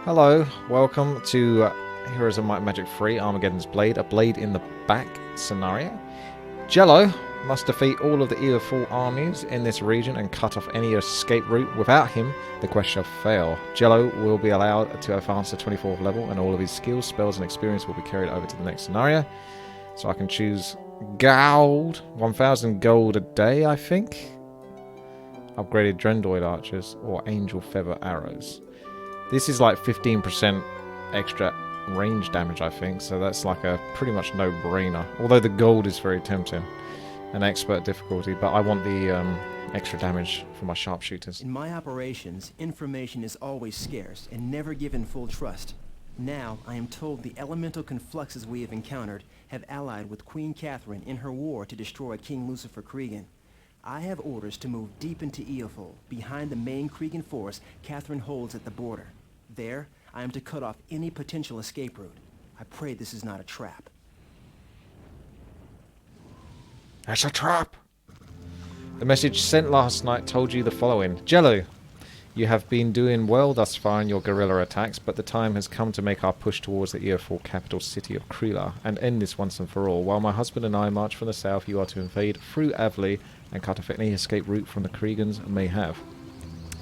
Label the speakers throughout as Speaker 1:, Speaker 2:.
Speaker 1: Hello, welcome to Heroes of Might and Magic 3, Armageddon's Blade, a blade in the back scenario. Jello must defeat all of the Earful armies in this region and cut off any escape route. Without him, the quest shall fail. Jello will be allowed to advance to 24th level, and all of his skills, spells, and experience will be carried over to the next scenario. So I can choose gold, 1,000 gold a day, I think. Upgraded Drendoid archers, or angel feather arrows. This is like 15% extra range damage, I think, so that's like a pretty much no-brainer. Although the gold is very tempting. An expert difficulty, but I want the extra damage for my sharpshooters.
Speaker 2: In my operations, information is always scarce and never given full trust. Now, I am told the elemental confluxes we have encountered have allied with Queen Catherine in her war to destroy King Lucifer Cregan. I have orders to move deep into Eoful, behind the main Cregan force Catherine holds at the border. There, I am to cut off any potential escape route. I pray this is not a trap.
Speaker 1: It's a trap! The message sent last night told you the following. Jello, you have been doing well thus far in your guerrilla attacks, but the time has come to make our push towards the Earful capital city of Krelar and end this once and for all. While my husband and I march from the south, you are to invade through Avley and cut off any escape route from the Kriegans may have.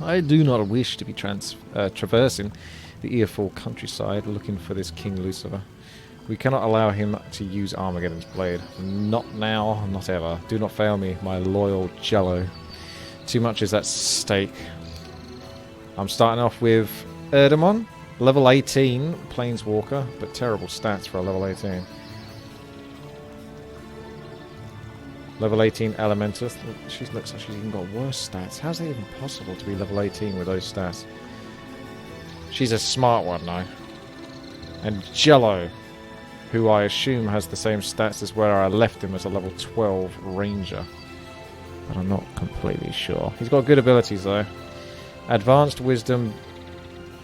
Speaker 1: I do not wish to be traversing the Earful countryside looking for this King Lucifer. We cannot allow him to use Armageddon's blade. Not now, not ever. Do not fail me, my loyal Jello. Too much is at stake. I'm starting off with Erdemon, level 18, Planeswalker, but terrible stats for a level 18. Level 18 Elementus. She looks like she's even got worse stats. How's that even possible to be level 18 with those stats? She's a smart one now. And Jello, who I assume has the same stats as where I left him as a level 12 Ranger. But I'm not completely sure. He's got good abilities though. Advanced Wisdom,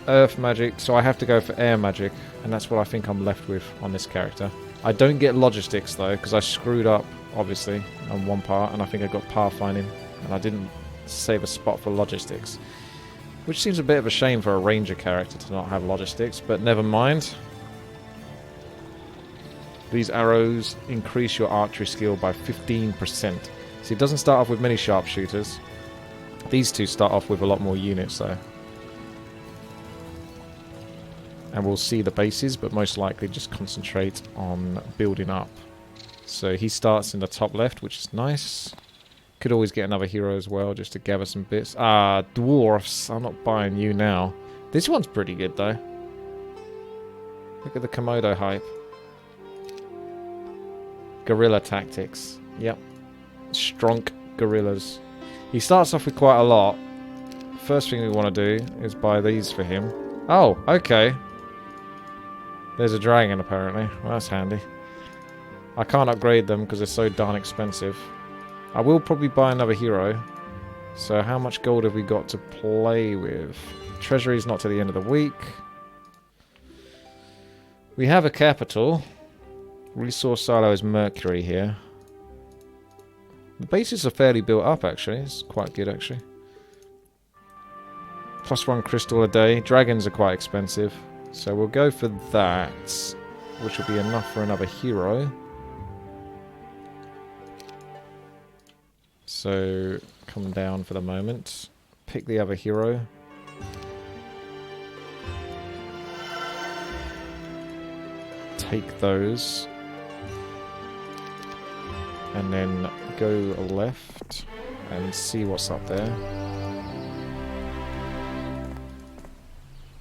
Speaker 1: Earth Magic, so I have to go for Air Magic, and that's what I think I'm left with on this character. I don't get Logistics though, because I screwed up, obviously, on one part, and I think I got Pathfinding, and I didn't save a spot for Logistics. Which seems a bit of a shame for a Ranger character to not have Logistics, but never mind. These arrows increase your archery skill by 15%. So it doesn't start off with many sharpshooters. These two start off with a lot more units though. And we'll see the bases, but most likely just concentrate on building up. So he starts in the top left, which is nice. Could always get another hero as well, just to gather some bits. Ah, dwarfs. I'm not buying you now. This one's pretty good though. Look at the Komodo hype. Guerrilla tactics. Yep. Strong gorillas. He starts off with quite a lot. First thing we want to do is buy these for him. Oh, okay. There's a dragon apparently. Well, that's handy. I can't upgrade them because they're so darn expensive. I will probably buy another hero. So how much gold have we got to play with? Treasury's not to the end of the week. We have a capital. Resource silo is Mercury here. The bases are fairly built up actually. It's quite good actually. +1 crystal a day. Dragons are quite expensive. So we'll go for that. Which will be enough for another hero. So come down for the moment. Pick the other hero. Take those. And then go left and see what's up there.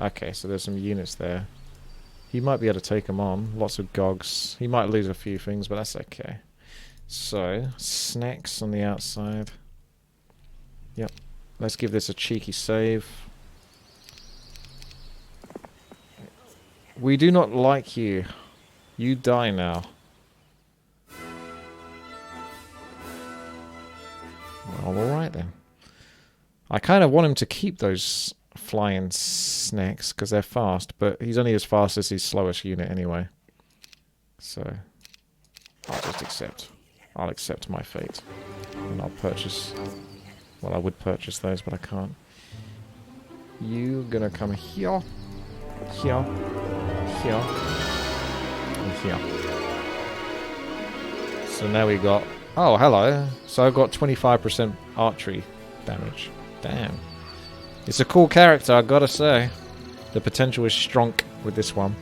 Speaker 1: Okay, so there's some units there. He might be able to take them on. Lots of gogs. He might lose a few things, but that's okay. So, snacks on the outside. Yep. Let's give this a cheeky save. We do not like you. You die now. Well, alright then. I kind of want him to keep those flying snakes because they're fast, but he's only as fast as his slowest unit anyway. So, I'll just accept. I'll accept my fate. And I'll purchase... Well, I would purchase those, but I can't. You gonna come here. Here. Here. And here. So now we got... Oh, hello. So I've got 25% archery damage. Damn. It's a cool character, I gotta say. The potential is strong with this one.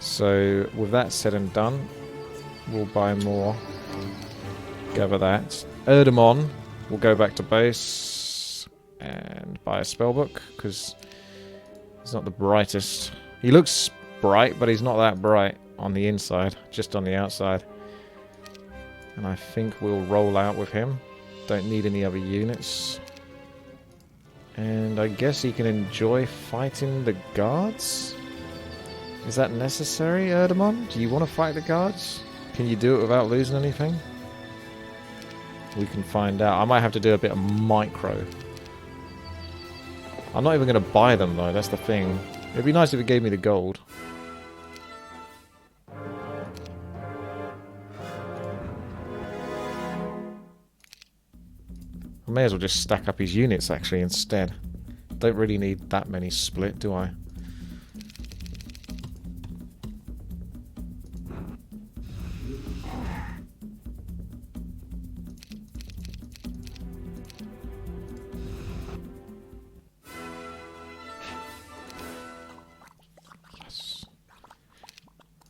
Speaker 1: So, with that said and done, we'll buy more. Gather that. Erdemon will go back to base and buy a spellbook, because he's not the brightest. He looks bright, but he's not that bright on the inside, just on the outside. And I think we'll roll out with him. Don't need any other units. And I guess he can enjoy fighting the guards? Is that necessary, Erdemon? Do you want to fight the guards? Can you do it without losing anything? We can find out. I might have to do a bit of micro. I'm not even going to buy them, though. That's the thing. It'd be nice if it gave me the gold. I may as well just stack up his units, actually, instead. Don't really need that many split, do I? Yes.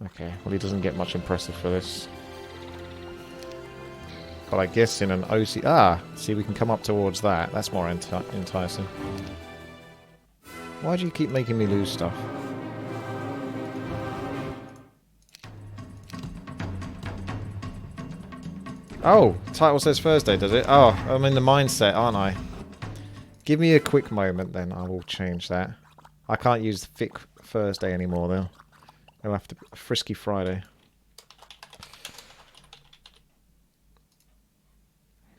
Speaker 1: Okay, well he doesn't get much impressive for this. But I guess in an OC... Ah! See, we can come up towards that. That's more enticing. Why do you keep making me lose stuff? Oh! Title says Thursday, does it? Oh, I'm in the mindset, aren't I? Give me a quick moment, then. I will change that. I can't use Thick Thursday anymore, though. I'll have to... Frisky Friday.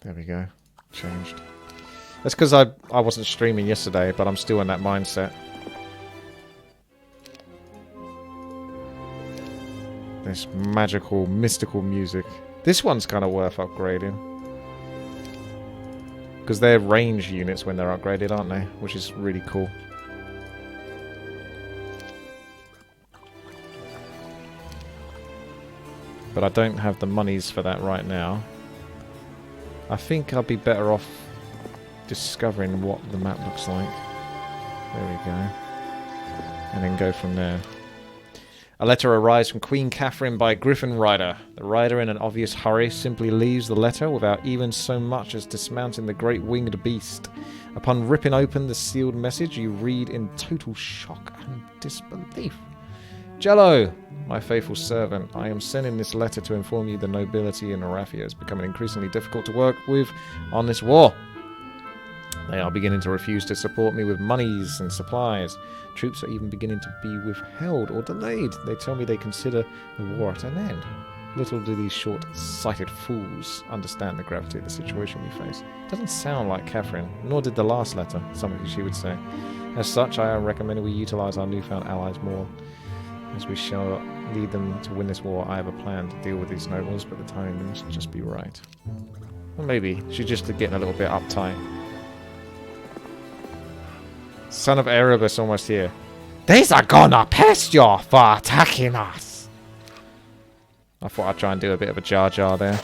Speaker 1: There we go. Changed. That's because I wasn't streaming yesterday, but I'm still in that mindset. This magical, mystical music. This one's kind of worth upgrading. Because they're range units when they're upgraded, aren't they? Which is really cool. But I don't have the monies for that right now. I think I'd be better off discovering what the map looks like. There we go. And then go from there. A letter arrives from Queen Catherine by Griffin Rider. The rider, in an obvious hurry, simply leaves the letter without even so much as dismounting the great winged beast. Upon ripping open the sealed message, you read in total shock and disbelief. Jello, my faithful servant, I am sending this letter to inform you the nobility in Arathia is becoming increasingly difficult to work with on this war. They are beginning to refuse to support me with monies and supplies. Troops are even beginning to be withheld or delayed. They tell me they consider the war at an end. Little do these short-sighted fools understand the gravity of the situation we face. It doesn't sound like Catherine, nor did the last letter, something she would say. As such, I recommend we utilize our newfound allies more. As we shall lead them to win this war, I have a plan to deal with these nobles, but the timing must just be right. Well, maybe. She's just getting a little bit uptight. Son of Erebus almost here. These are gonna pest you for attacking us! I thought I'd try and do a bit of a Jar Jar there.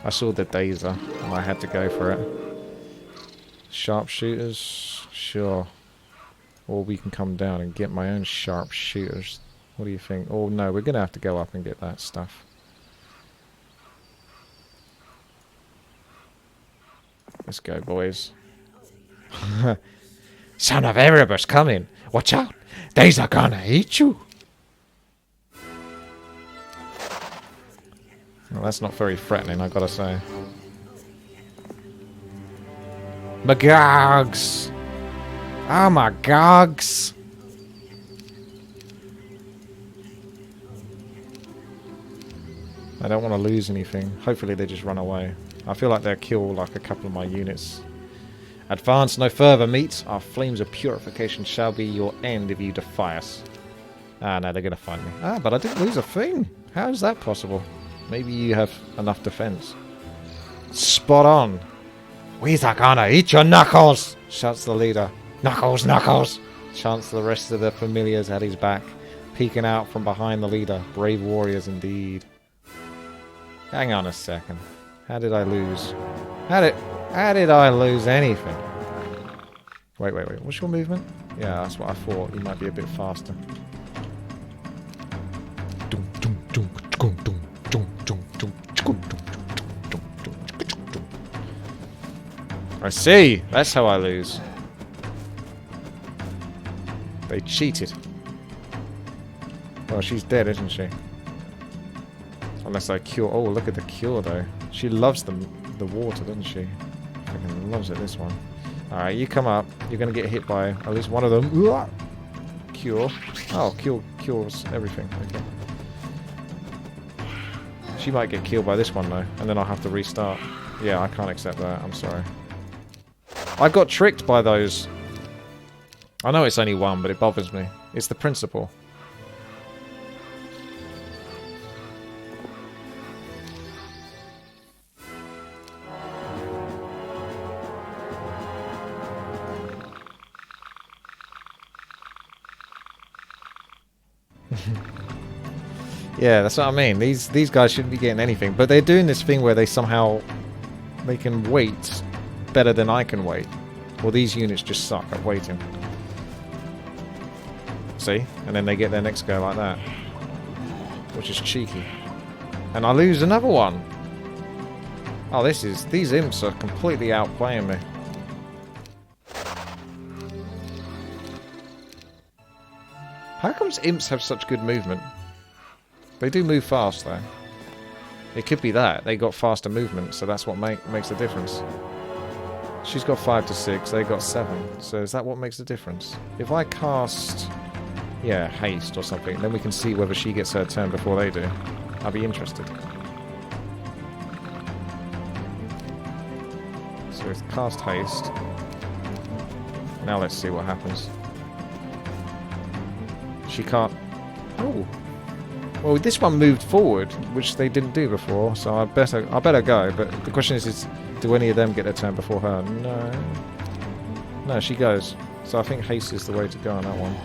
Speaker 1: I saw the Dazer, and I had to go for it. Sharpshooters? Sure. Or we can come down and get my own sharpshooters. What do you think? Oh no, we're going to have to go up and get that stuff. Let's go, boys. Son of Erebus coming! Watch out! These are gonna eat you! Well, that's not very threatening, I've got to say. Magogs! Oh my gogs! I don't want to lose anything. Hopefully they just run away. I feel like they'll kill like a couple of my units. Advance no further, meat. Our flames of purification shall be your end if you defy us. Ah, no, they're going to find me. Ah, but I didn't lose a thing. How is that possible? Maybe you have enough defense. Spot on. We're gonna eat your knuckles, shouts the leader. Knuckles, knuckles. Chance the rest of the familiars had his back, peeking out from behind the leader. Brave warriors indeed. Hang on a second. How did I lose? How did I lose anything? Wait. What's your movement? Yeah, that's what I thought. You might be a bit faster. I see. That's how I lose. They cheated. Well, she's dead, isn't she? Unless I cure... Oh, look at the cure, though. She loves the water, doesn't she? Fucking loves it, this one. Alright, you come up. You're going to get hit by at least one of them. Cure. Oh, cures everything. Okay. She might get killed by this one, though. And then I'll have to restart. Yeah, I can't accept that. I'm sorry. I got tricked by those. I know it's only one, but it bothers me. It's the principle. Yeah, that's what I mean. These guys shouldn't be getting anything, but they're doing this thing where they somehow they can wait better than I can wait. Well, these units just suck at waiting. See? And then they get their next go like that. Which is cheeky. And I lose another one. Oh, these imps are completely outplaying me. How comes imps have such good movement? They do move fast, though. It could be that. They got faster movement, so that's what makes a difference. She's got 5 to 6, they got 7. So is that what makes a difference? If I cast... yeah, haste or something, then we can see whether she gets her turn before they do. I'll be interested. So it's cast haste. Now let's see what happens. She can't... oh! Well, this one moved forward, which they didn't do before, so I better go. But the question is do any of them get their turn before her? No. No, she goes. So I think haste is the way to go on that one.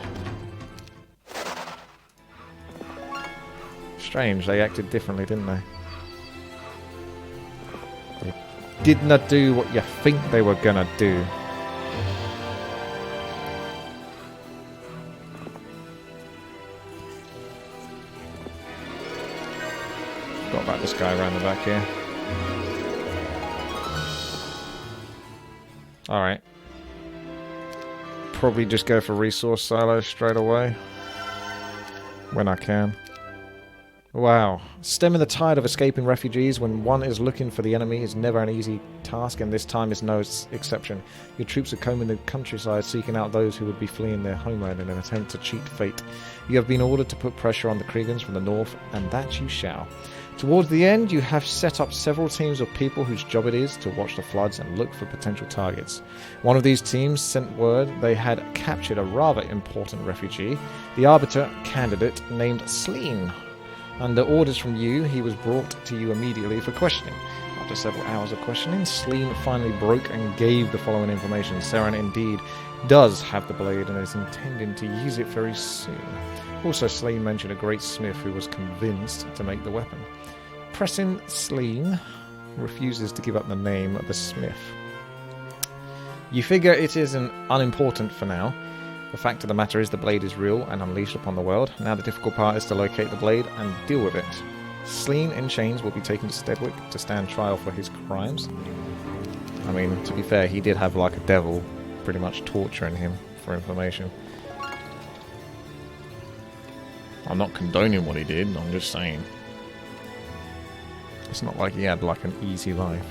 Speaker 1: Strange, they acted differently, didn't they? They did not do what you think they were gonna do. Got about this guy around the back here. Alright. Probably just go for resource silos straight away. When I can. Wow. Stemming the tide of escaping refugees when one is looking for the enemy is never an easy task, and this time is no exception. Your troops are combing the countryside, seeking out those who would be fleeing their homeland in an attempt to cheat fate. You have been ordered to put pressure on the Kriegans from the north, and that you shall. Towards the end, you have set up several teams of people whose job it is to watch the floods and look for potential targets. One of these teams sent word they had captured a rather important refugee, the arbiter candidate named Sleen. Under orders from you, he was brought to you immediately for questioning. After several hours of questioning, Sleen finally broke and gave the following information. Saren indeed does have the blade and is intending to use it very soon. Also, Sleen mentioned a great smith who was convinced to make the weapon. Pressing Sleen refuses to give up the name of the smith. You figure it is unimportant for now. The fact of the matter is the blade is real and unleashed upon the world. Now the difficult part is to locate the blade and deal with it. Sleen in chains will be taken to Stedwick to stand trial for his crimes. I mean, to be fair, he did have like a devil pretty much torturing him for information. I'm not condoning what he did, I'm just saying. It's not like he had like an easy life.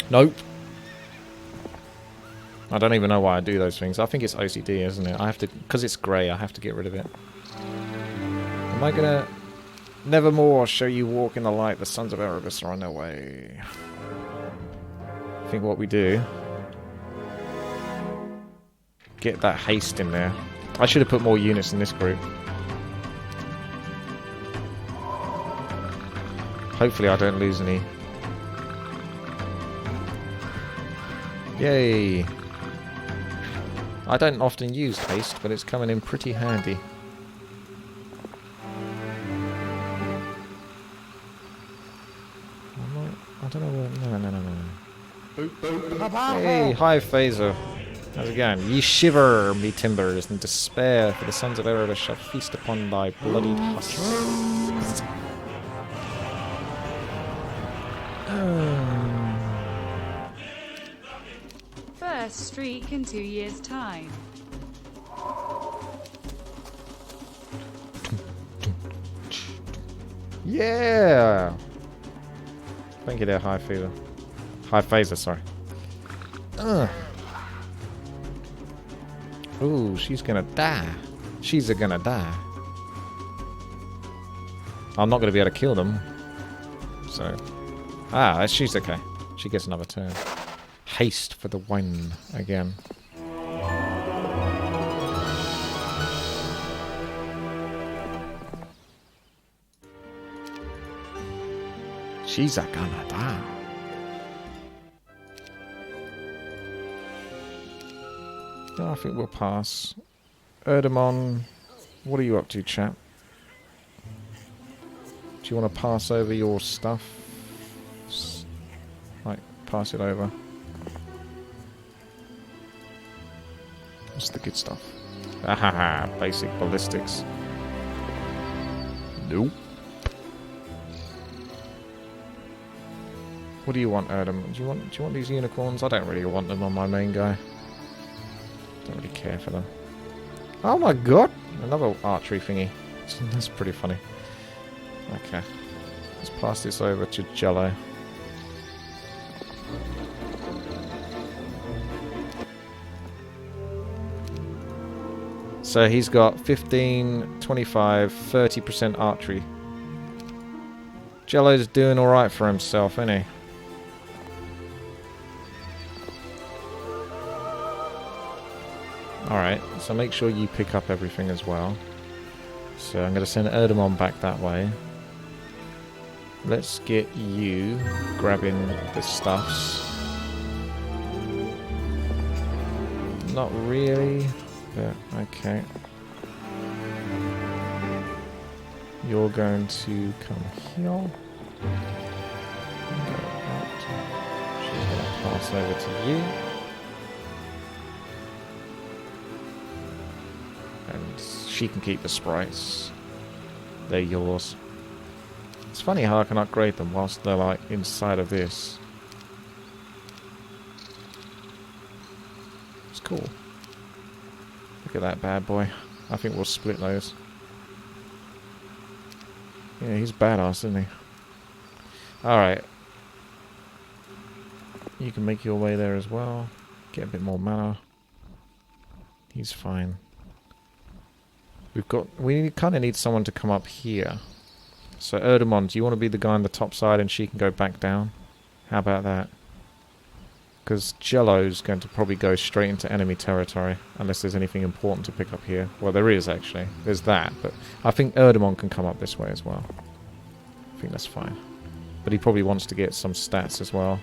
Speaker 1: Nope. I don't even know why I do those things. I think it's OCD, isn't it? I have to, because it's grey, I have to get rid of it. Am I gonna... Nevermore shall you walk in the light, the sons of Erebus are on their way. I think what we do... get that haste in there. I should have put more units in this group. Hopefully I don't lose any. Yay! I don't often use haste, but it's coming in pretty handy. I don't know where... No. Hey, hi Phaser. How's it going? Ye shiver, me timbers, and despair, for the sons of Erebus shall feast upon thy bloody husks.
Speaker 3: First streak in 2 years' time.
Speaker 1: Yeah! Thank you there, High Phaser. High Phaser, sorry. Ooh, she's gonna die. She's gonna die. I'm not gonna be able to kill them. So... Ah, she's okay. She gets another turn. Haste for the win again. She's a gonna die. No, I think we'll pass. Erdemon, what are you up to, chap? Do you want to pass over your stuff? Like, pass it over. What's the good stuff? Ahaha, basic ballistics. Nope. What do you want, Erdem? Do you want these unicorns? I don't really want them on my main guy. Don't really care for them. Oh my god! Another archery thingy. That's pretty funny. Okay. Let's pass this over to Jello. So he's got 15, 25, 30% archery. Jello's doing alright for himself, isn't he? Alright, so make sure you pick up everything as well. So I'm going to send Erdemon back that way. Let's get you grabbing the stuffs. Not really, but okay. You're going to come here. Go out. She's going to pass over to you. And she can keep the sprites. They're yours. It's funny how I can upgrade them whilst they're like inside of this. It's cool. Look at that bad boy. I think we'll split those. Yeah, he's badass, isn't he? Alright. You can make your way there as well. Get a bit more mana. He's fine. We kind of need someone to come up here. So Erdemon, do you want to be the guy on the top side and she can go back down? How about that? Because Jello's going to probably go straight into enemy territory, unless there's anything important to pick up here. Well, there is actually. There's that, but I think Erdemon can come up this way as well. I think that's fine. But he probably wants to get some stats as well,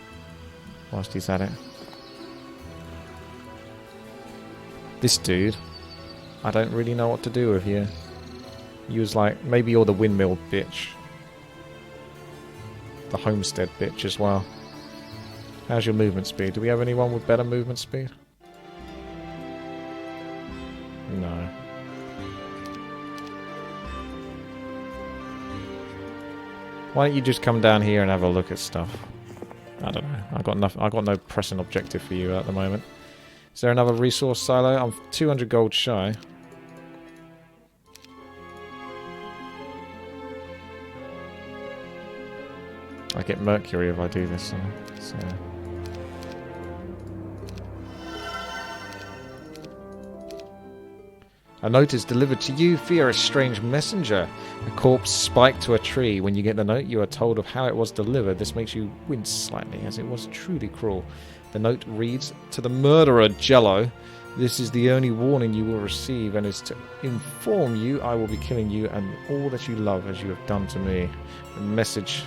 Speaker 1: whilst he's at it. This dude, I don't really know what to do with you. You was like, maybe you're the windmill bitch. The homestead bitch as well. How's your movement speed? Do we have anyone with better movement speed? No. Why don't you just come down here and have a look at stuff? I don't know. I've got no pressing objective for you at the moment. Is there another resource silo? I'm 200 gold shy. I get mercury if I do this, so. A note is delivered to you via a strange messenger. A corpse spiked to a tree. When you get the note, you are told of how it was delivered. This makes you wince slightly, as it was truly cruel. The note reads, "To the murderer, Jello. This is the only warning you will receive, and is to inform you I will be killing you and all that you love as you have done to me. The message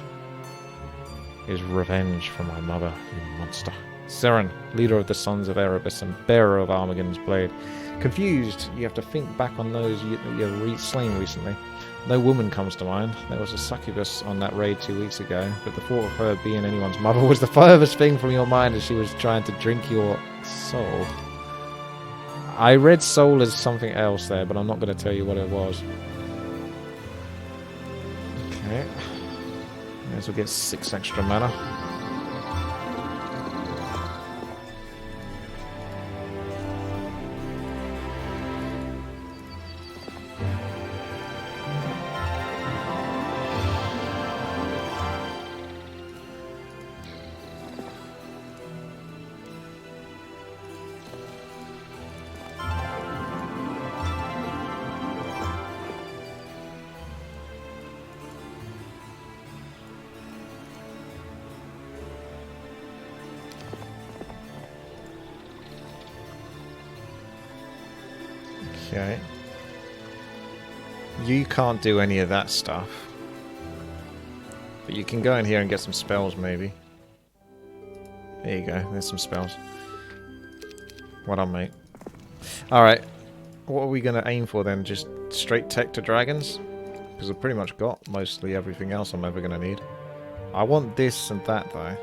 Speaker 1: is revenge for my mother, you monster." Seren, leader of the Sons of Erebus and bearer of Armageddon's blade. Confused, you have to think back on those you've slain recently. No woman comes to mind. There was a succubus on that raid 2 weeks ago, but the thought of her being anyone's mother was the furthest thing from your mind as she was trying to drink your soul. I read soul as something else there, but I'm not going to tell you what it was. Okay. May as well get 6 extra mana. Okay. You can't do any of that stuff. But you can go in here and get some spells, maybe. There you go. There's some spells. Well done, mate. Alright. What are we going to aim for then? Just straight tech to dragons? Because I've pretty much got mostly everything else I'm ever going to need. I want this and that, though.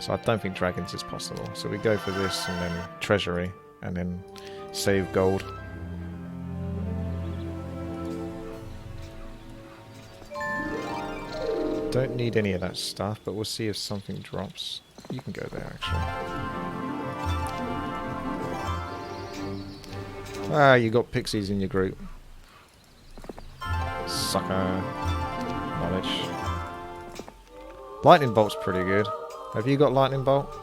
Speaker 1: So I don't think dragons is possible. So we go for this and then treasury. And then save gold. Don't need any of that stuff, but we'll see if something drops. You can go there, actually. Ah, you got pixies in your group. Sucker. Mullich. Lightning bolt's pretty good. Have you got lightning bolt?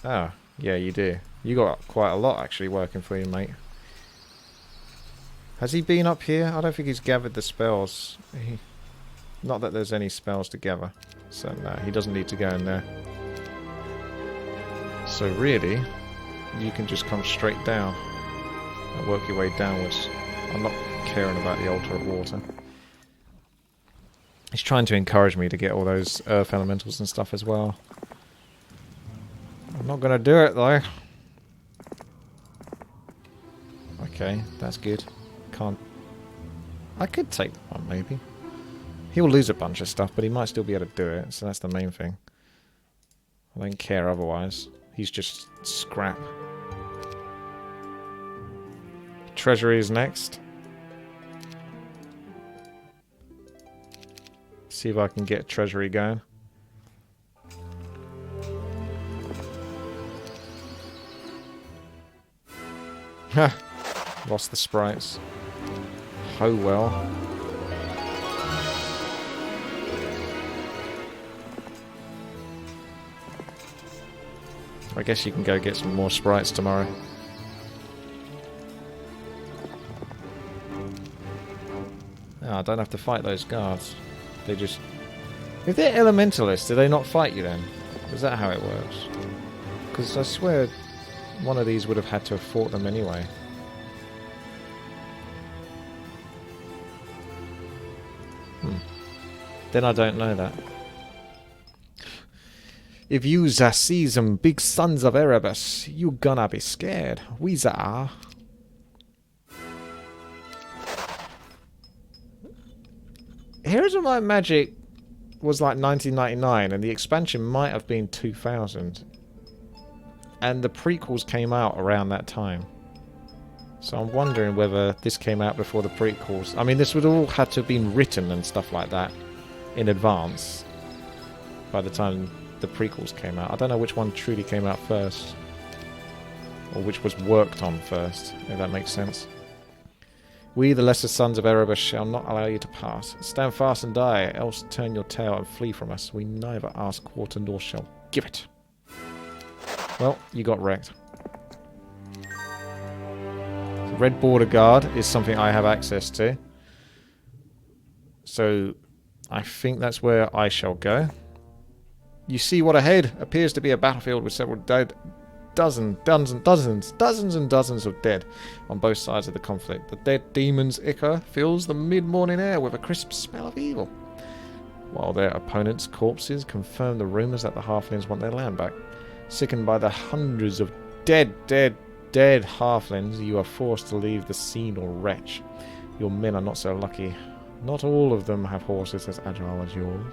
Speaker 1: Ah, yeah, you do. You got quite a lot, actually, working for you, mate. Has he been up here? I don't think he's gathered the spells. Not that there's any spells to gather. So, no, he doesn't need to go in there. So, really, you can just come straight down and work your way downwards. I'm not caring about the altar of water. He's trying to encourage me to get all those earth elementals and stuff as well. I'm not going to do it, though. Okay, that's good. Can't... I could take one, maybe. He'll lose a bunch of stuff, but he might still be able to do it, so that's the main thing. I don't care otherwise. He's just scrap. Treasury is next. See if I can get treasury going. Ha! Lost the sprites. Oh well. I guess you can go get some more sprites tomorrow. Oh, I don't have to fight those guards. They just... If they're elementalists, do they not fight you then? Is that how it works? Because I swear one of these would have had to have fought them anyway. Then I don't know that. If you see some big sons of Erebus, you gonna be scared. We are. Heroes of Might and Magic was like 1999, and the expansion might have been 2000. And the prequels came out around that time. So I'm wondering whether this came out before the prequels. I mean, this would all have to have been written and stuff like that in advance by the time the prequels came out. I don't know which one truly came out first, or which was worked on first, if that makes sense. We, the lesser sons of Erebus, shall not allow you to pass. Stand fast and die, else turn your tail and flee from us. We neither ask quarter nor shall give it. Well, you got wrecked. The red border guard is something I have access to. So, I think that's where I shall go. You see what ahead appears to be a battlefield with several dead, dozens and dozens of dead on both sides of the conflict. The dead demon's ichor fills the mid-morning air with a crisp smell of evil. while their opponents' corpses confirm the rumours that the halflings want their land back. Sickened by the hundreds of dead halflings, you are forced to leave the scene or retch. Your men are not so lucky. Not all of them have horses as agile as yours.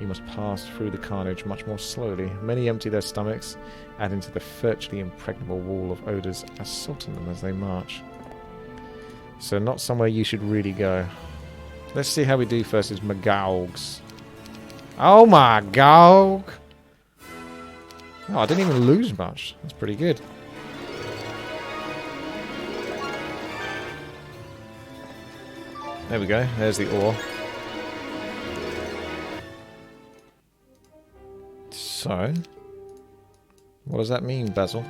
Speaker 1: You must pass through the carnage much more slowly. Many empty their stomachs, adding to the virtually impregnable wall of odours assaulting them as they march. So not somewhere you should really go. Let's see how we do versus Magaugs. Oh my god! Oh, I didn't even lose much. That's pretty good. There we go. There's the ore. So, what does that mean, Basil?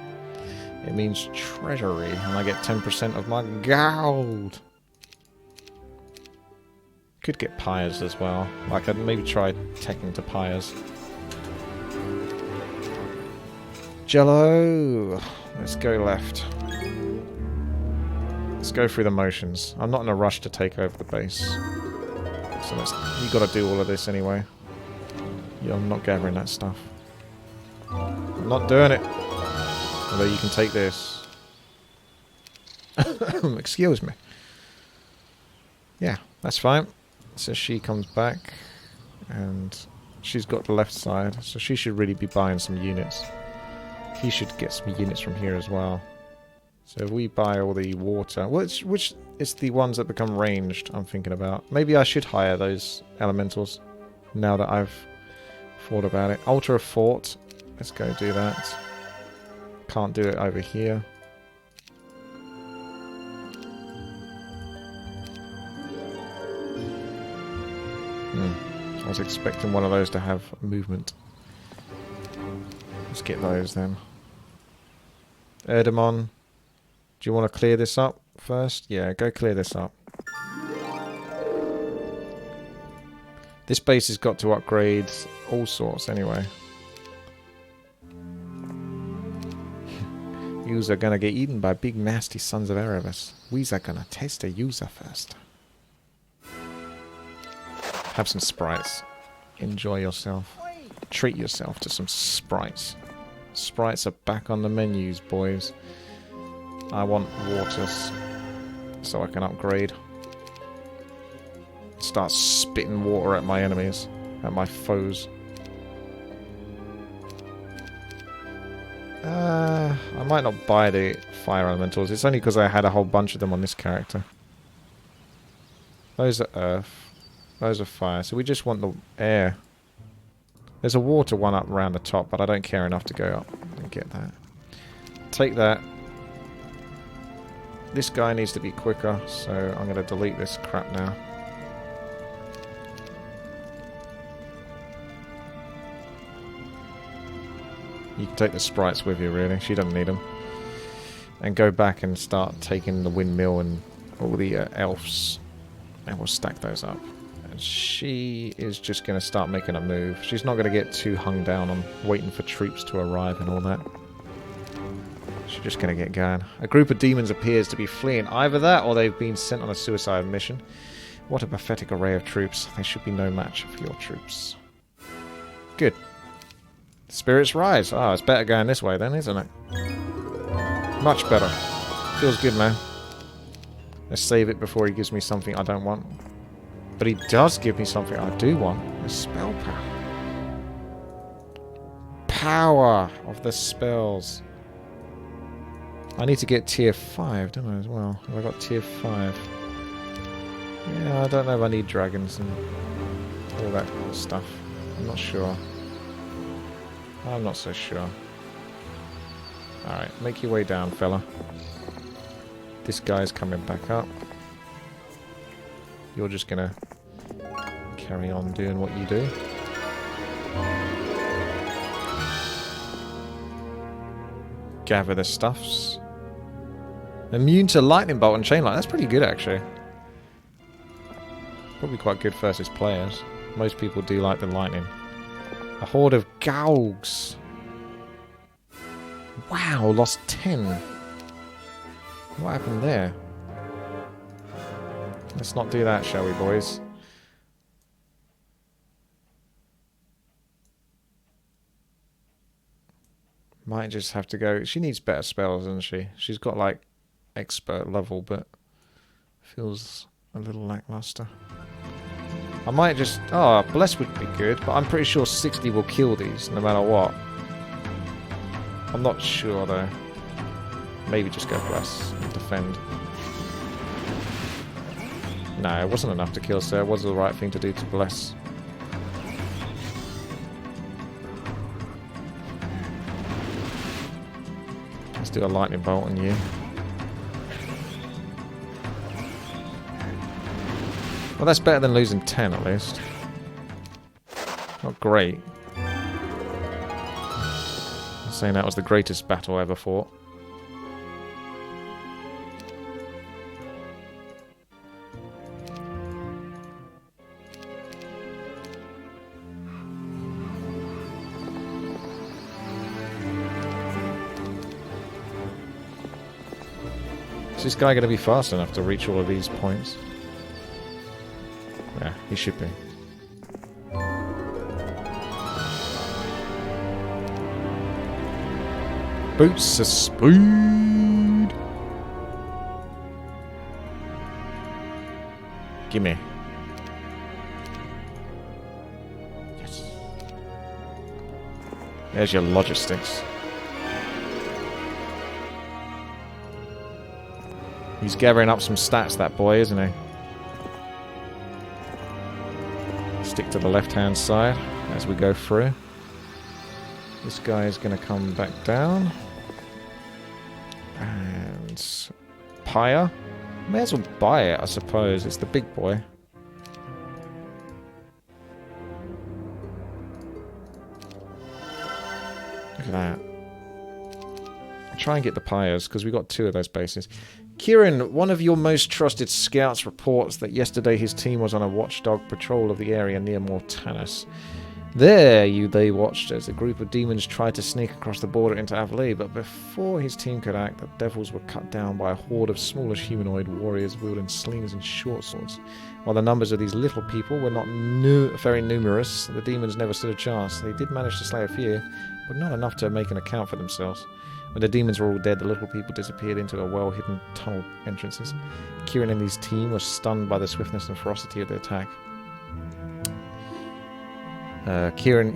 Speaker 1: It means treasury, and I get 10% of my gold. Could get pyres as well. I could maybe try teching to pyres. Jello! Let's go left. Let's go through the motions. I'm not in a rush to take over the base. So you got to do all of this anyway. Yeah, I'm not gathering that stuff. I'm not doing it. Although you can take this. Excuse me. Yeah, that's fine. So she comes back. And she's got the left side. So she should really be buying some units. He should get some units from here as well. So if we buy all the water... Which is the ones that become ranged, I'm thinking about. Maybe I should hire those elementals. Now that I've thought about it. Alter a fort. Let's go do that. Can't do it over here. I was expecting one of those to have movement. Let's get those then. Erdemon, do you want to clear this up first? Yeah, go clear this up. This base has got to upgrade all sorts anyway. Yous are gonna get eaten by big nasty sons of Erebus. We's are gonna taste the user first. Have some sprites. Enjoy yourself. Treat yourself to some sprites. Sprites are back on the menus, boys. I want waters so I can upgrade. Start spitting water at my enemies, at my foes. I might not buy the fire elementals. It's only because I had a whole bunch of them on this character. Those are earth. Those are fire. So we just want the air. There's a water one up around the top, but I don't care enough to go up and get that. Take that. This guy needs to be quicker, so I'm going to delete this crap now. You can take the sprites with you, really. She doesn't need them. And go back and start taking the windmill and all the elves. And we'll stack those up. And she is just going to start making a move. She's not going to get too hung down on waiting for troops to arrive and all that. She's just going to get going. A group of demons appears to be fleeing. Either that or they've been sent on a suicide mission. What a pathetic array of troops. They should be no match for your troops. Good. Spirits rise. Oh, it's better going this way then, isn't it? Much better. Feels good, man. Let's save it before he gives me something I don't want. But he does give me something I do want. A spell power. Power of the spells. I need to get tier 5, don't I, as well? Have I got tier 5? Yeah, I don't know if I need dragons and all that kind of stuff. I'm not sure. I'm not so sure. Alright, make your way down, fella. This guy's coming back up. You're just gonna carry on doing what you do. Gather the stuffs. Immune to lightning bolt and chain light. That's pretty good, actually. Probably quite good versus players. Most people do like the lightning. A horde of Gaugs. Wow, lost 10. What happened there? Let's not do that, shall we, boys? Might just have to go. She needs better spells, doesn't she? She's got like expert level, but feels a little lackluster. I might just... Oh, Bless would be good, but I'm pretty sure 60 will kill these no matter what. I'm not sure though. Maybe just go Bless and defend. No, it wasn't enough to kill, so it was the right thing to do to Bless. Let's do a lightning bolt on you. Well, that's better than losing 10 at least. Not great. I'm saying that was the greatest battle I ever fought. Is this guy going to be fast enough to reach all of these points? Yeah, he should be. Boots of speed! Gimme. Yes. There's your logistics. He's gathering up some stats, that boy, isn't he? Stick to the left-hand side as we go through. This guy is going to come back down. And... Pyre. May as well buy it, I suppose. It's the big boy. Look at that. I'll try and get the Pyres, because we got 2 of those bases. Kieran, one of your most trusted scouts reports that yesterday his team was on a watchdog patrol of the area near Mortanus. There they watched as a group of demons tried to sneak across the border into Avali, but before his team could act, the devils were cut down by a horde of smallish humanoid warriors wielding slings and short swords. While the numbers of these little people were not very numerous, the demons never stood a chance. They did manage to slay a few, but not enough to make an account for themselves. When the demons were all dead, the little people disappeared into a well-hidden tunnel entrances. Kieran and his team were stunned by the swiftness and ferocity of the attack. Kieran,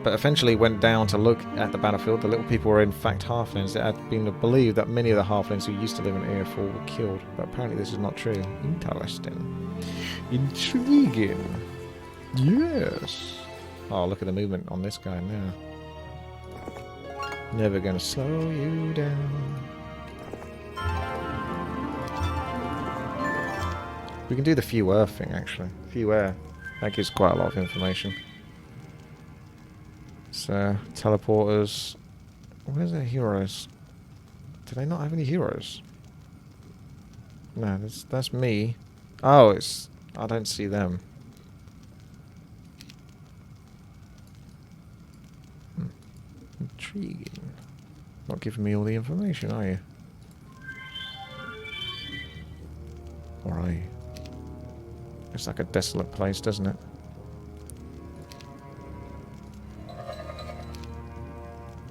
Speaker 1: but eventually went down to look at the battlefield. The little people were in fact halflings. It had been believed that many of the halflings who used to live in Airfall were killed, but apparently this is not true. Interesting. Intriguing. Yes. Oh, look at the movement on this guy now. Never gonna slow you down. We can do the few air thing, actually. Few air. That gives quite a lot of information. So, teleporters. Where's their heroes? Do they not have any heroes? No, that's me. Oh, it's... I don't see them. Intriguing. Not giving me all the information, are you? Or are you? It's like a desolate place, doesn't it?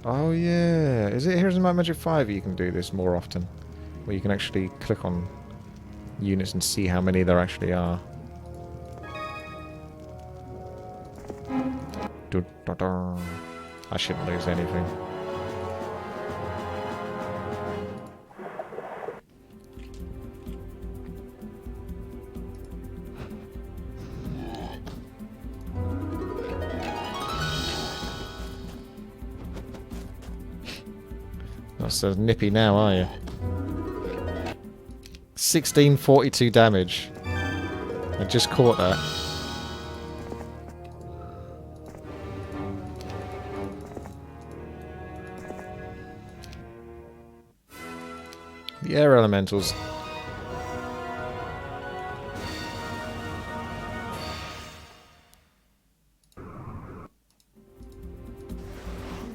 Speaker 1: Oh yeah. Is it Heroes of Might Magic 5 you can do this more often? Where you can actually click on units and see how many there actually are. I shouldn't lose anything. Not so nippy now, are you? 1642 damage. I just caught that. The air elementals.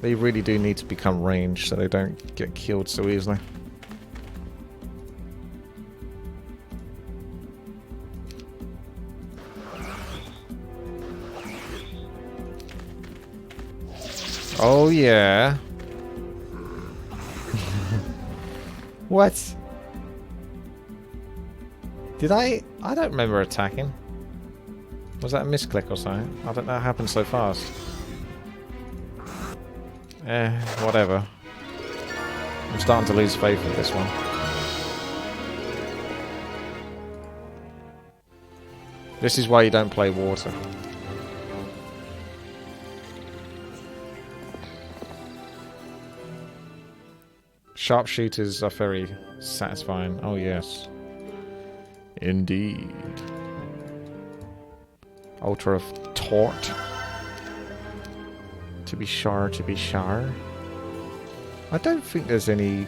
Speaker 1: They really do need to become ranged so they don't get killed so easily. Oh yeah. What? Did I? I don't remember attacking. Was that a misclick or something? I don't know how it happened so fast. Whatever. I'm starting to lose faith in this one. This is why you don't play water. Sharpshooters are very satisfying. Oh yes. Indeed. Ultra of Tort. To be sure, to be sure. I don't think there's any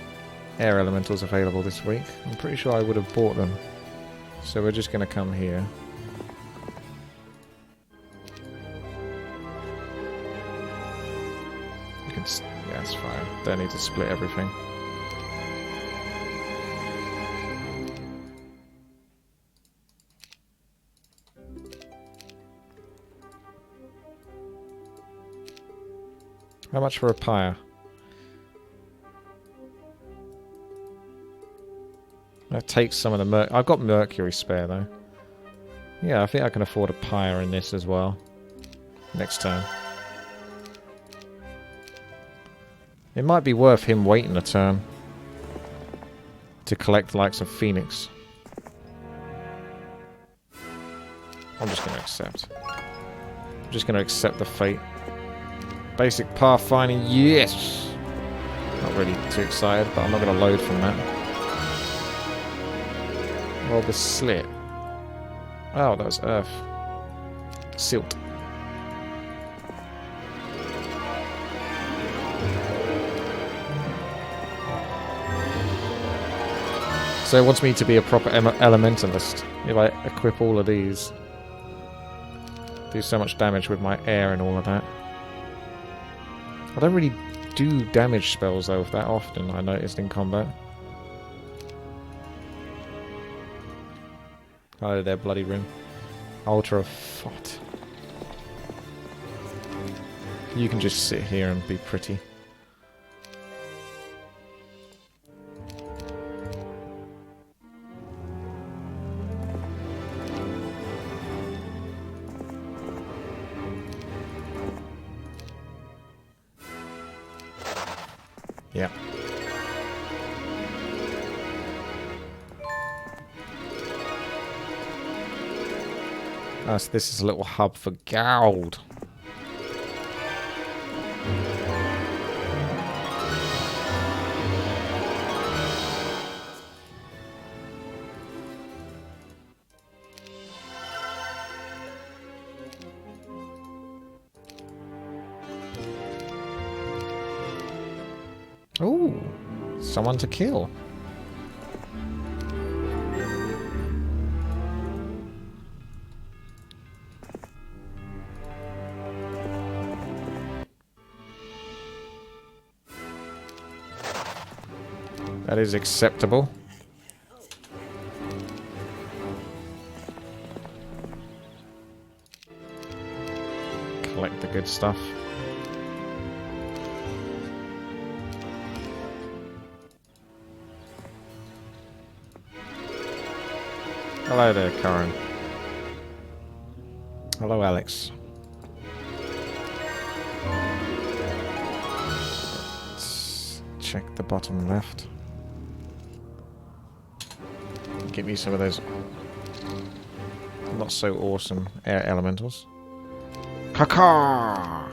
Speaker 1: air elementals available this week. I'm pretty sure I would have bought them. So we're just going to come here. You can... yeah, that's fine. Don't need to split everything. How much for a pyre? That takes some of the I've got mercury spare though. Yeah, I think I can afford a pyre in this as well. Next turn. It might be worth him waiting a turn to collect the likes of Phoenix. I'm just going to accept. I'm just going to accept the fate. Basic pathfinding, yes! Not really too excited, but I'm not going to load from that. Roll the slit. Oh, that was earth. Silt. So it wants me to be a proper elementalist. If I equip all of these. Do so much damage with my air and all of that. I don't really do damage spells though that often, I noticed in combat. Hello there, bloody room. Ultra Fot. You can just sit here and be pretty. Yeah. So this is a little hub for gold. Ooh, someone to kill. That is acceptable. Collect the good stuff. Hello there, Karen. Hello, Alex. Let's check the bottom left. Give me some of those not so awesome air elementals. Caca!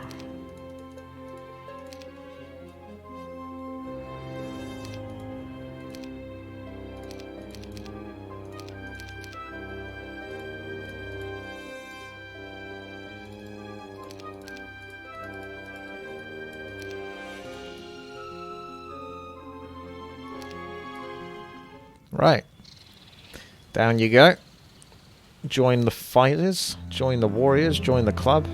Speaker 1: Right. Down you go. Join the fighters, join the warriors, join the club.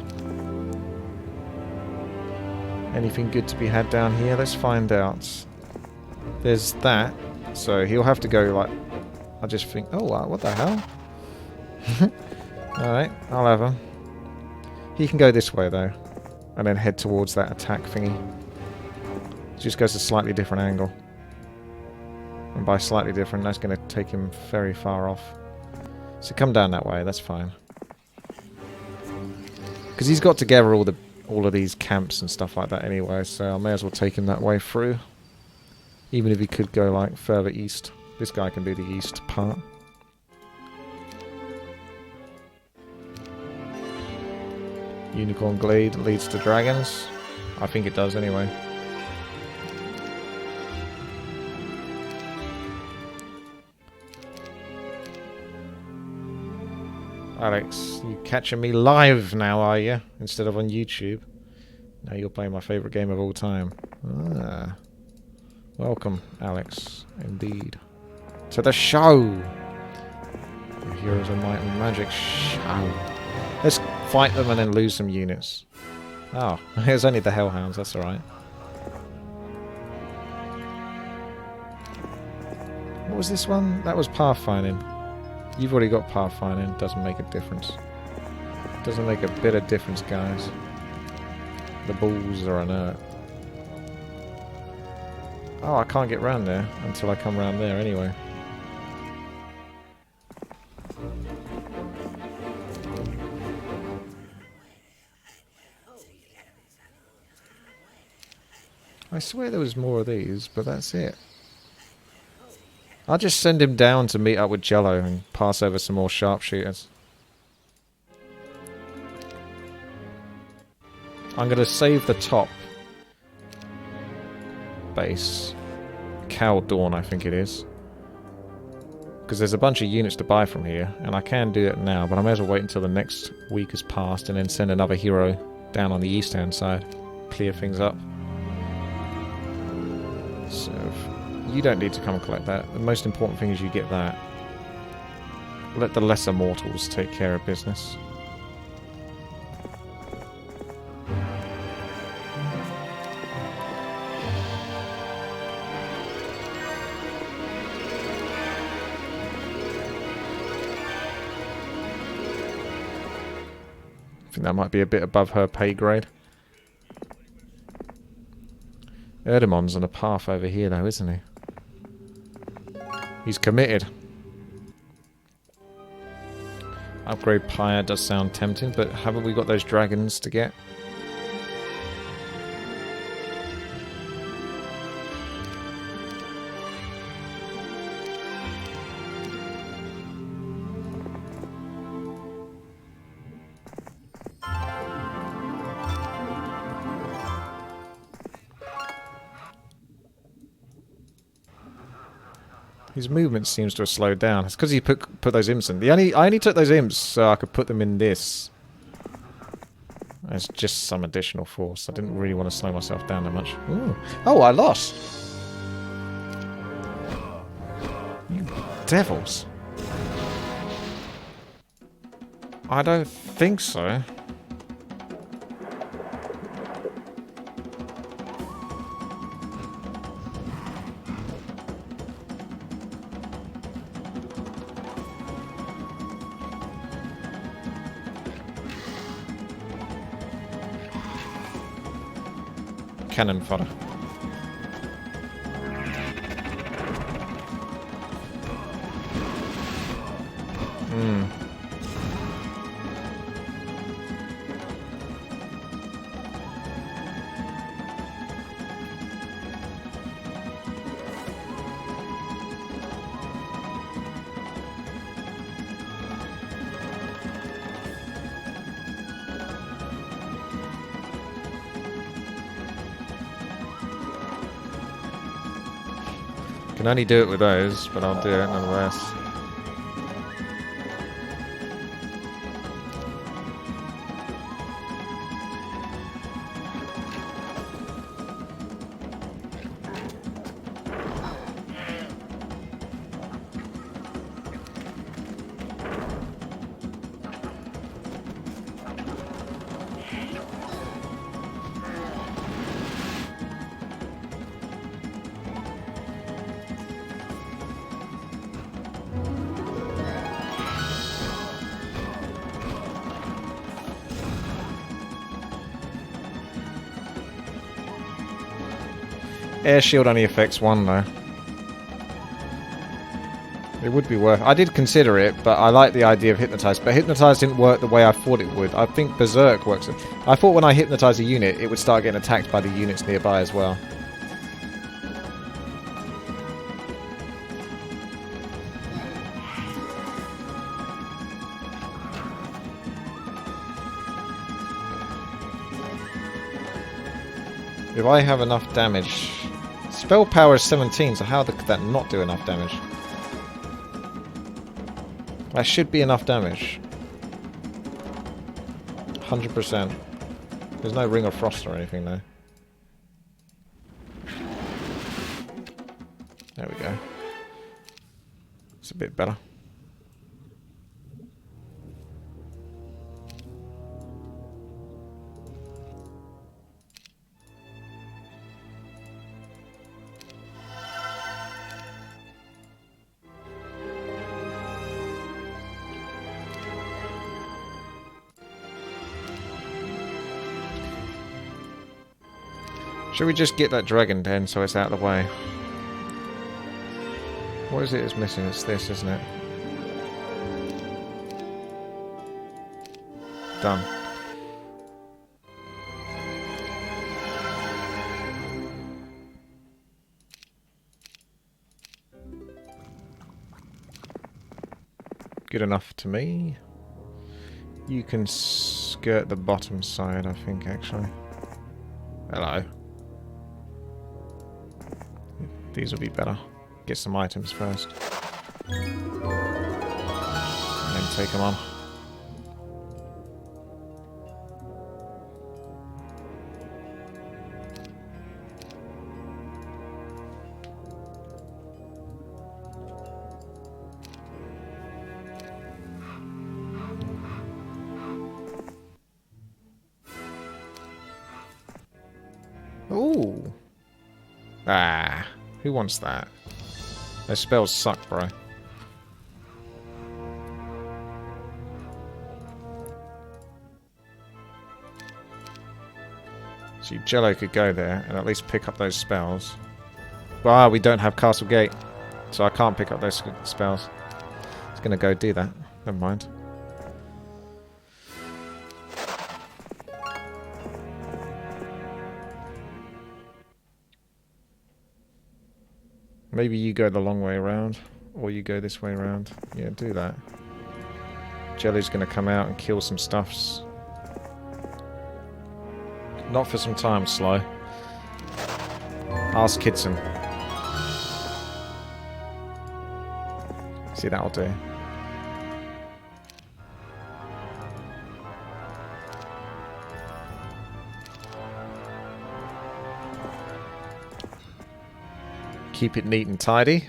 Speaker 1: Anything good to be had down here? Let's find out. There's that. So he'll have to go like... I just think... Oh, wow, what the hell? Alright, I'll have him. He can go this way though. And then head towards that attack thingy. Just goes a slightly different angle. And by slightly different, that's going to take him very far off. So come down that way, that's fine. Because he's got together all of these camps and stuff like that anyway, so I may as well take him that way through. Even if he could go like further east. This guy can do the east part. Unicorn Glade leads to dragons. I think it does anyway. Alex, you catching me live now, are you? Instead of on YouTube. Now you're playing my favourite game of all time. Ah. Welcome, Alex. Indeed. To the show! The Heroes of Might and Magic show. Let's fight them and then lose some units. Oh, it's only the Hellhounds, that's alright. What was this one? That was Pathfinding. You've already got Pathfinding, doesn't make a difference. Doesn't make a bit of difference, guys. The balls are inert. Oh, I can't get round there until I come round there anyway. I swear there was more of these, but that's it. I'll just send him down to meet up with Jello and pass over some more sharpshooters. I'm going to save the top base. Cal Dawn, I think it is. Because there's a bunch of units to buy from here, and I can do it now, but I may as well wait until the next week has passed and then send another hero down on the east-hand side. Clear things up. So, you don't need to come and collect that. The most important thing is you get that. Let the lesser mortals take care of business. I think that might be a bit above her pay grade. Erdemon's on a path over here though, isn't he? He's committed. Upgrade Pyre does sound tempting, but haven't we got those dragons to get? His movement seems to have slowed down. It's because he put those imps in. I only took those imps so I could put them in this. As just some additional force. I didn't really want to slow myself down that much. Ooh. Oh, I lost! You devils. I don't think so. Cannon fodder. Can only do it with those, but I'll do it nonetheless. Air shield only affects one though. It would be worth... I did consider it, but I like the idea of Hypnotize. But Hypnotize didn't work the way I thought it would. I think Berserk works. I thought when I Hypnotize a unit, it would start getting attacked by the units nearby as well. If I have enough damage... Spell power is 17, so how could that not do enough damage? That should be enough damage. 100%. There's no Ring of Frost or anything though. There we go. It's a bit better. Should we just get that dragon den so it's out of the way? What is it that's missing? It's this, isn't it? Done. Good enough to me. You can skirt the bottom side, I think, actually. Hello. These will be better. Get some items first. And then take them on. Ooh. Ah. Who wants that? Those spells suck, bro. See, Jello could go there and at least pick up those spells. Ah, we don't have Castle Gate, so I can't pick up those spells. It's gonna go do that. Never mind. Maybe you go the long way around, or you go this way around. Yeah, do that. Jelly's gonna come out and kill some stuffs. Not for some time, Slow. Ask Kidson. See, that'll do. Keep it neat and tidy.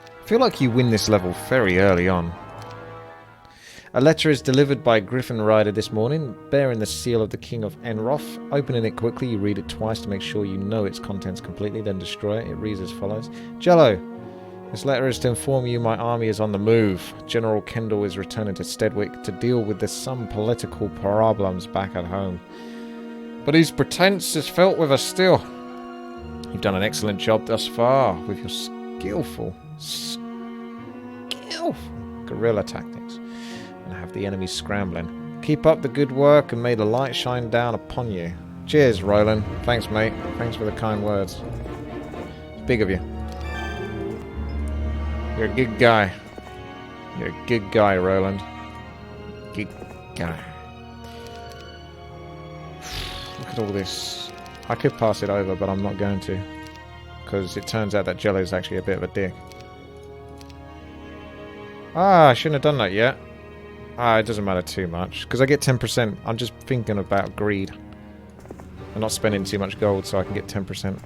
Speaker 1: I feel like you win this level very early on. A letter is delivered by Griffin Rider this morning, bearing the seal of the King of Enroth. Opening it quickly, you read it twice to make sure you know its contents completely, then destroy it. It reads as follows. Jello! This letter is to inform you my army is on the move. General Kendall is returning to Stedwick to deal with some political problems back at home. But his pretense is felt with us still. You've done an excellent job thus far with your skillful guerrilla tactics and have the enemy scrambling. Keep up the good work and may the light shine down upon you. Cheers, Roland. Thanks, mate. Thanks for the kind words. It's big of you. You're a good guy. You're a good guy, Roland. Good guy. Look at all this. I could pass it over, but I'm not going to. Because it turns out that Jello's actually a bit of a dick. Ah, I shouldn't have done that yet. Ah, it doesn't matter too much. Because I get 10%. I'm just thinking about greed. I'm not spending too much gold so I can get 10%.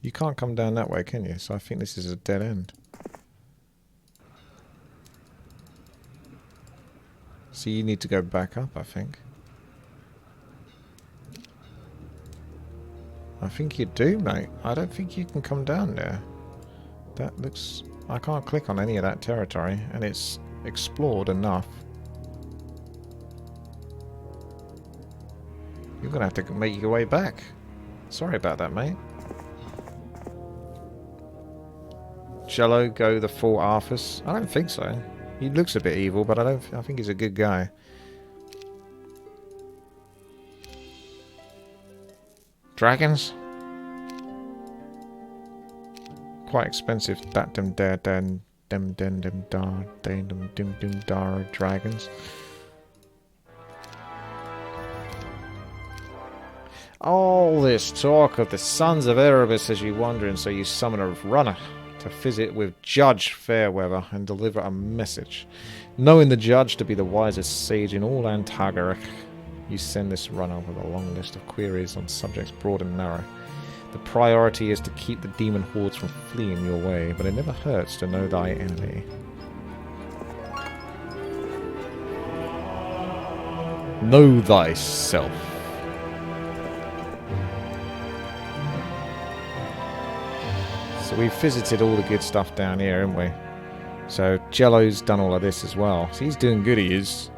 Speaker 1: You can't come down that way, can you? So I think this is a dead end. So you need to go back up, I think. I think you do, mate. I don't think you can come down there. That looks... I can't click on any of that territory, and it's explored enough. You're going to have to make your way back. Sorry about that, mate. Jello go the full Arthas? I don't think so. He looks a bit evil, but I think he's a good guy. Dragons? Quite expensive. That dem dar dragons. All this talk of the sons of Erebus as you wander, and so you summon a runner to visit with Judge Fairweather and deliver a message. Knowing the judge to be the wisest sage in all Antagaric, you send this runner with a long list of queries on subjects broad and narrow. The priority is to keep the demon hordes from fleeing your way, but it never hurts to know thy enemy. Know thyself. So we've visited all the good stuff down here, haven't we? So Jello's done all of this as well. So he's doing good, he is.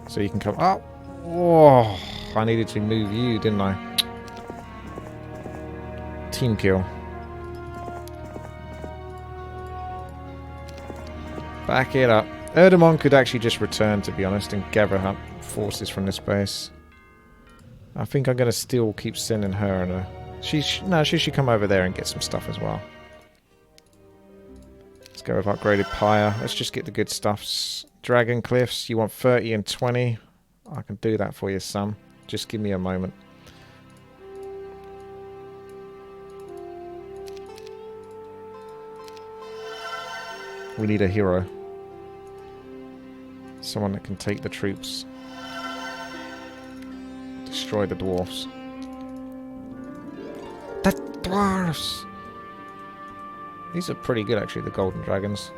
Speaker 1: So you can come... Oh! Oh! I needed to move you, didn't I? Team kill. Back it up. Erdemon could actually just return, to be honest, and gather up forces from this base. I think I'm going to still keep sending her and she should come over there and get some stuff as well. Let's go with upgraded pyre. Let's just get the good stuffs. Dragon Cliffs, you want 30 and 20? I can do that for you, son. Just give me a moment. We need a hero. Someone that can take the troops. Destroy the dwarfs. The dwarfs! These are pretty good, actually, the golden dragons.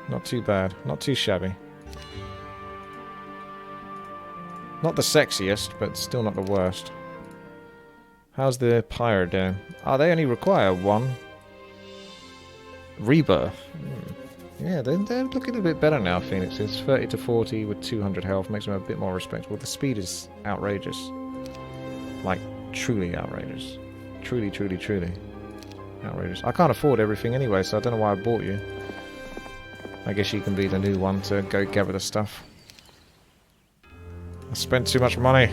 Speaker 1: Not too bad. Not too shabby. Not the sexiest, but still not the worst. How's the pyre doing? Oh, they only require one. Rebirth. Yeah, they're looking a bit better now, Phoenix. It's 30 to 40 with 200 health. Makes them a bit more respectable. The speed is outrageous. Like, truly outrageous. Truly, truly, truly outrageous. I can't afford everything anyway, so I don't know why I bought you. I guess you can be the new one to go gather the stuff. I spent too much money.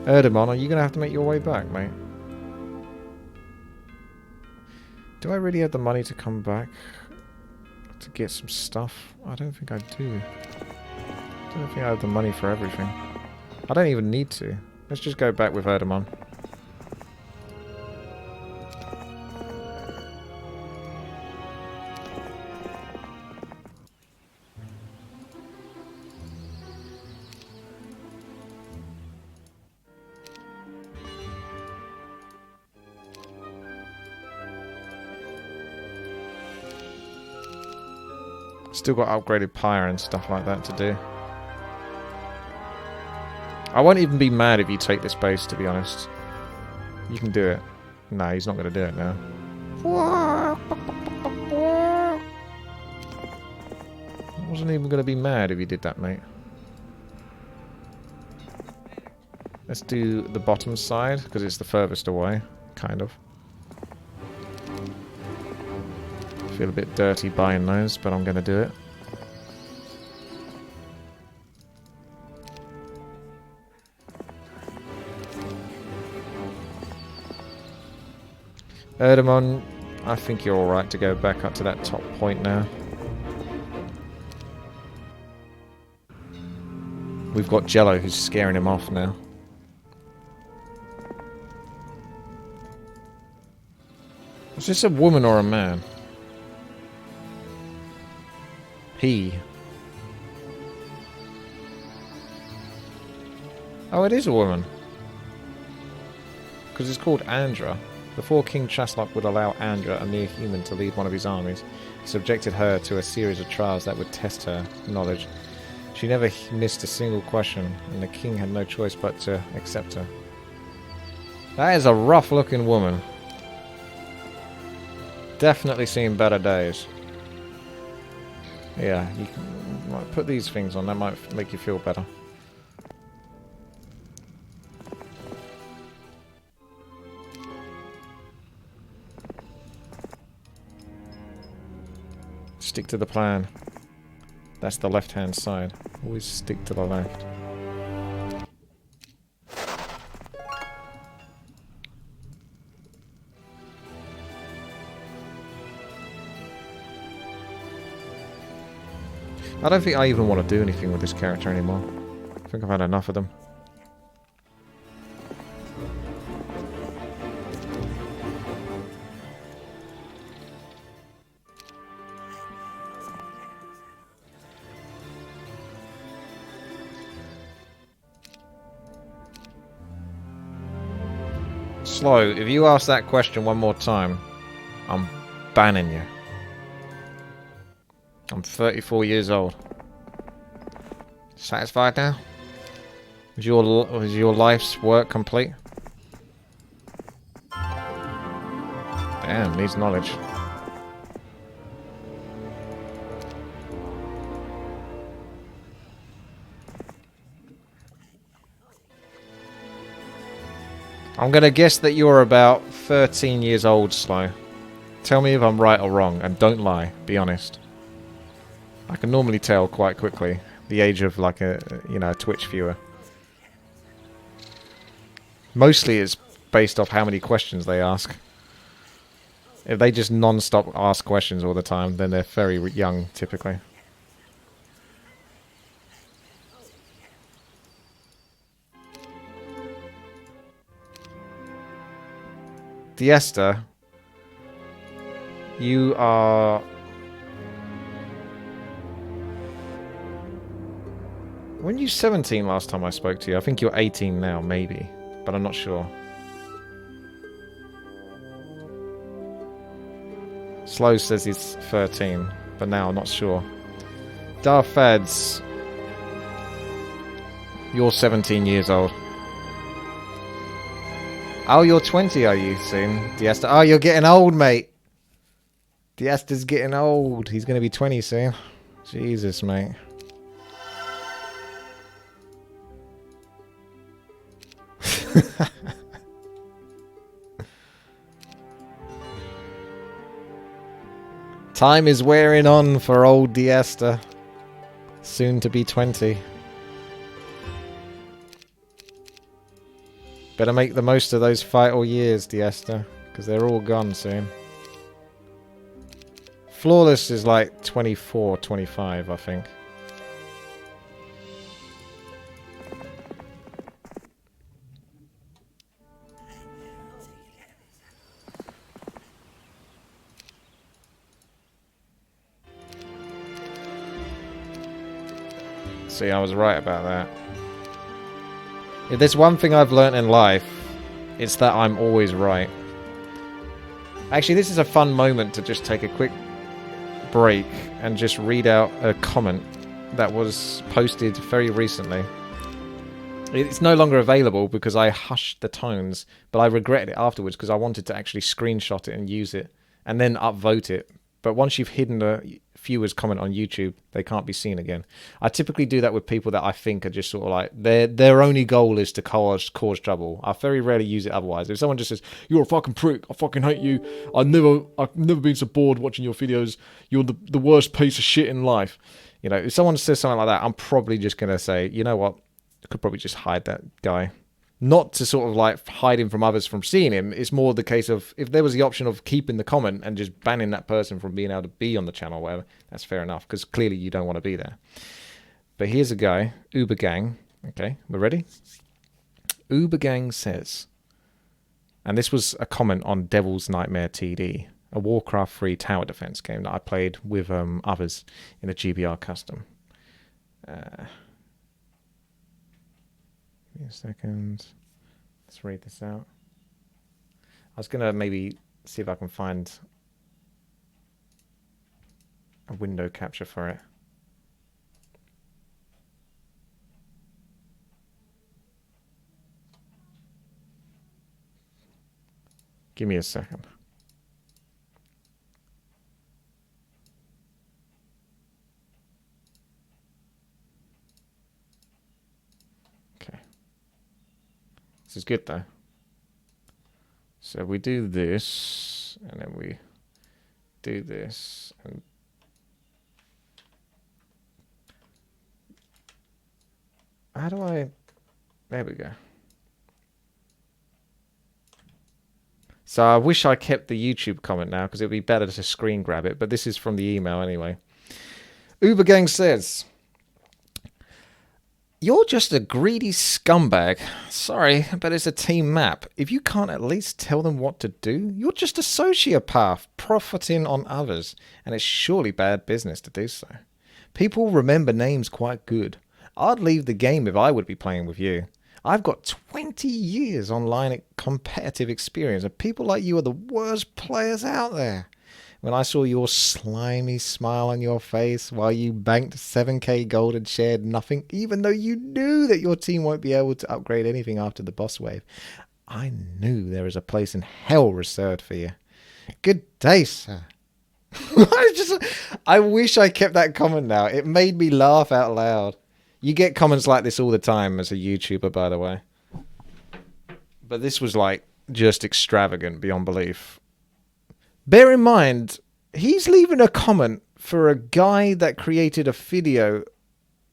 Speaker 1: Erdemon, are you going to have to make your way back, mate? Do I really have the money to come back? To get some stuff? I don't think I do. I don't think I have the money for everything. I don't even need to. Let's just go back with Erdemon. Still got upgraded pyre and stuff like that to do. I won't even be mad if you take this base, to be honest. You can do it. No, he's not going to do it now. I wasn't even going to be mad if you did that, mate. Let's do the bottom side, because it's the furthest away, kind of. Feel a bit dirty buying those, but I'm going to do it. Erdemon, I think you're alright to go back up to that top point now. We've got Jello who's scaring him off now. Is this a woman or a man? He. Oh, it is a woman. Because it's called Andra. Before King Chaslop would allow Andra, a mere human, to lead one of his armies, he subjected her to a series of trials that would test her knowledge. She never missed a single question, and the king had no choice but to accept her. That is a rough-looking woman. Definitely seen better days. Yeah, you can might put these things on. That might make you feel better. Stick to the plan. That's the left-hand side. Always stick to the left. I don't think I even want to do anything with this character anymore. I think I've had enough of them. Slow, if you ask that question one more time, I'm banning you. I'm 34 years old. Satisfied now? Was your life's work complete? Damn, needs knowledge. I'm gonna guess that you're about 13 years old, Slow. Tell me if I'm right or wrong, and don't lie. Be honest. I can normally tell quite quickly the age of like a Twitch viewer. Mostly it's based off how many questions they ask. If they just non-stop ask questions all the time, then they're very young, typically. Diesta, you are... When you 17 last time I spoke to you? I think you're 18 now, maybe. But I'm not sure. Slow says he's 13, but now I'm not sure. Darfeds, you're 17 years old. Oh, you're 20, are you, soon? Diesta. Oh, you're getting old, mate. Diesta's getting old. He's going to be 20 soon. Jesus, mate. Time is wearing on for old Diesta. Soon to be 20. Better make the most of those vital years, Diesta, because they're all gone soon. Flawless is like 24, 25, I think. See, I was right about that. If there's one thing I've learnt in life, it's that I'm always right. Actually, this is a fun moment to just take a quick break and just read out a comment that was posted very recently. It's no longer available because I hushed the tones, but I regretted it afterwards because I wanted to actually screenshot it and use it and then upvote it. But once you've hidden a viewer's comment on YouTube, they can't be seen again. I typically do that with people that I think are just sort of like their only goal is to cause trouble. I very rarely use it otherwise. If someone just says, "You're a fucking prick, I fucking hate you, I've never been so bored watching your videos, you're the worst piece of shit in life." You know, if someone says something like that, I'm probably just gonna say, you know what, I could probably just hide that guy. Not to sort of like hide him from others from seeing him. It's more the case of if there was the option of keeping the comment and just banning that person from being able to be on the channel or whatever, that's fair enough, because clearly you don't want to be there. But here's a guy, Ubergang. Okay, we're ready? Ubergang says, and this was a comment on Devil's Nightmare TD, a Warcraft 3 tower defense game that I played with others in a GBR custom. Give me a second. Let's read this out. I was going to maybe see if I can find a window capture for it. Give me a second. Okay. This is good though. So we do this, and then we do this, and how do I... There we go. So I wish I kept the YouTube comment now, because it would be better to screen grab it, but this is from the email anyway. Ubergang says, "You're just a greedy scumbag. Sorry, but it's a team map. If you can't at least tell them what to do, you're just a sociopath profiting on others, and it's surely bad business to do so. People remember names quite good. I'd leave the game if I would be playing with you. I've got 20 years online competitive experience, and people like you are the worst players out there. When I saw your slimy smile on your face while you banked 7k gold and shared nothing, even though you knew that your team won't be able to upgrade anything after the boss wave, I knew there is a place in hell reserved for you. Good day, sir." I wish I kept that comment now. It made me laugh out loud. You get comments like this all the time as a YouTuber, by the way. But this was like just extravagant beyond belief. Bear in mind, he's leaving a comment for a guy that created a video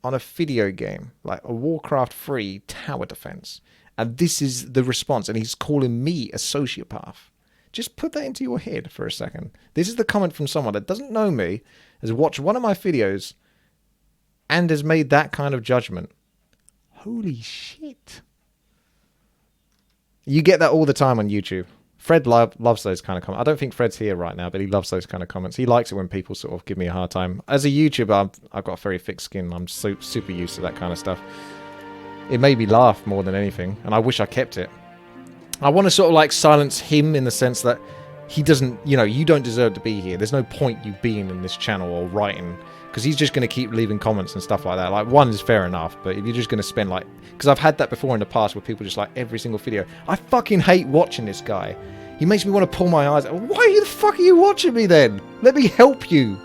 Speaker 1: on a video game, like a Warcraft 3 tower defense. And this is the response, and he's calling me a sociopath. Just put that into your head for a second. This is the comment from someone that doesn't know me, has watched one of my videos, and has made that kind of judgment. Holy shit. You get that all the time on YouTube. Fred loves those kind of comments. I don't think Fred's here right now, but he loves those kind of comments. He likes it when people sort of give me a hard time. As a YouTuber, I've got a very thick skin. I'm super used to that kind of stuff. It made me laugh more than anything, and I wish I kept it. I want to sort of like silence him in the sense that he doesn't, you know, you don't deserve to be here. There's no point you being in this channel or writing, because he's just going to keep leaving comments and stuff like that. Like, one is fair enough, but if you're just going to spend like... Because I've had that before in the past where people just like every single video. I fucking hate watching this guy. He makes me want to pull my eyes out. Why the fuck are you watching me then? Let me help you.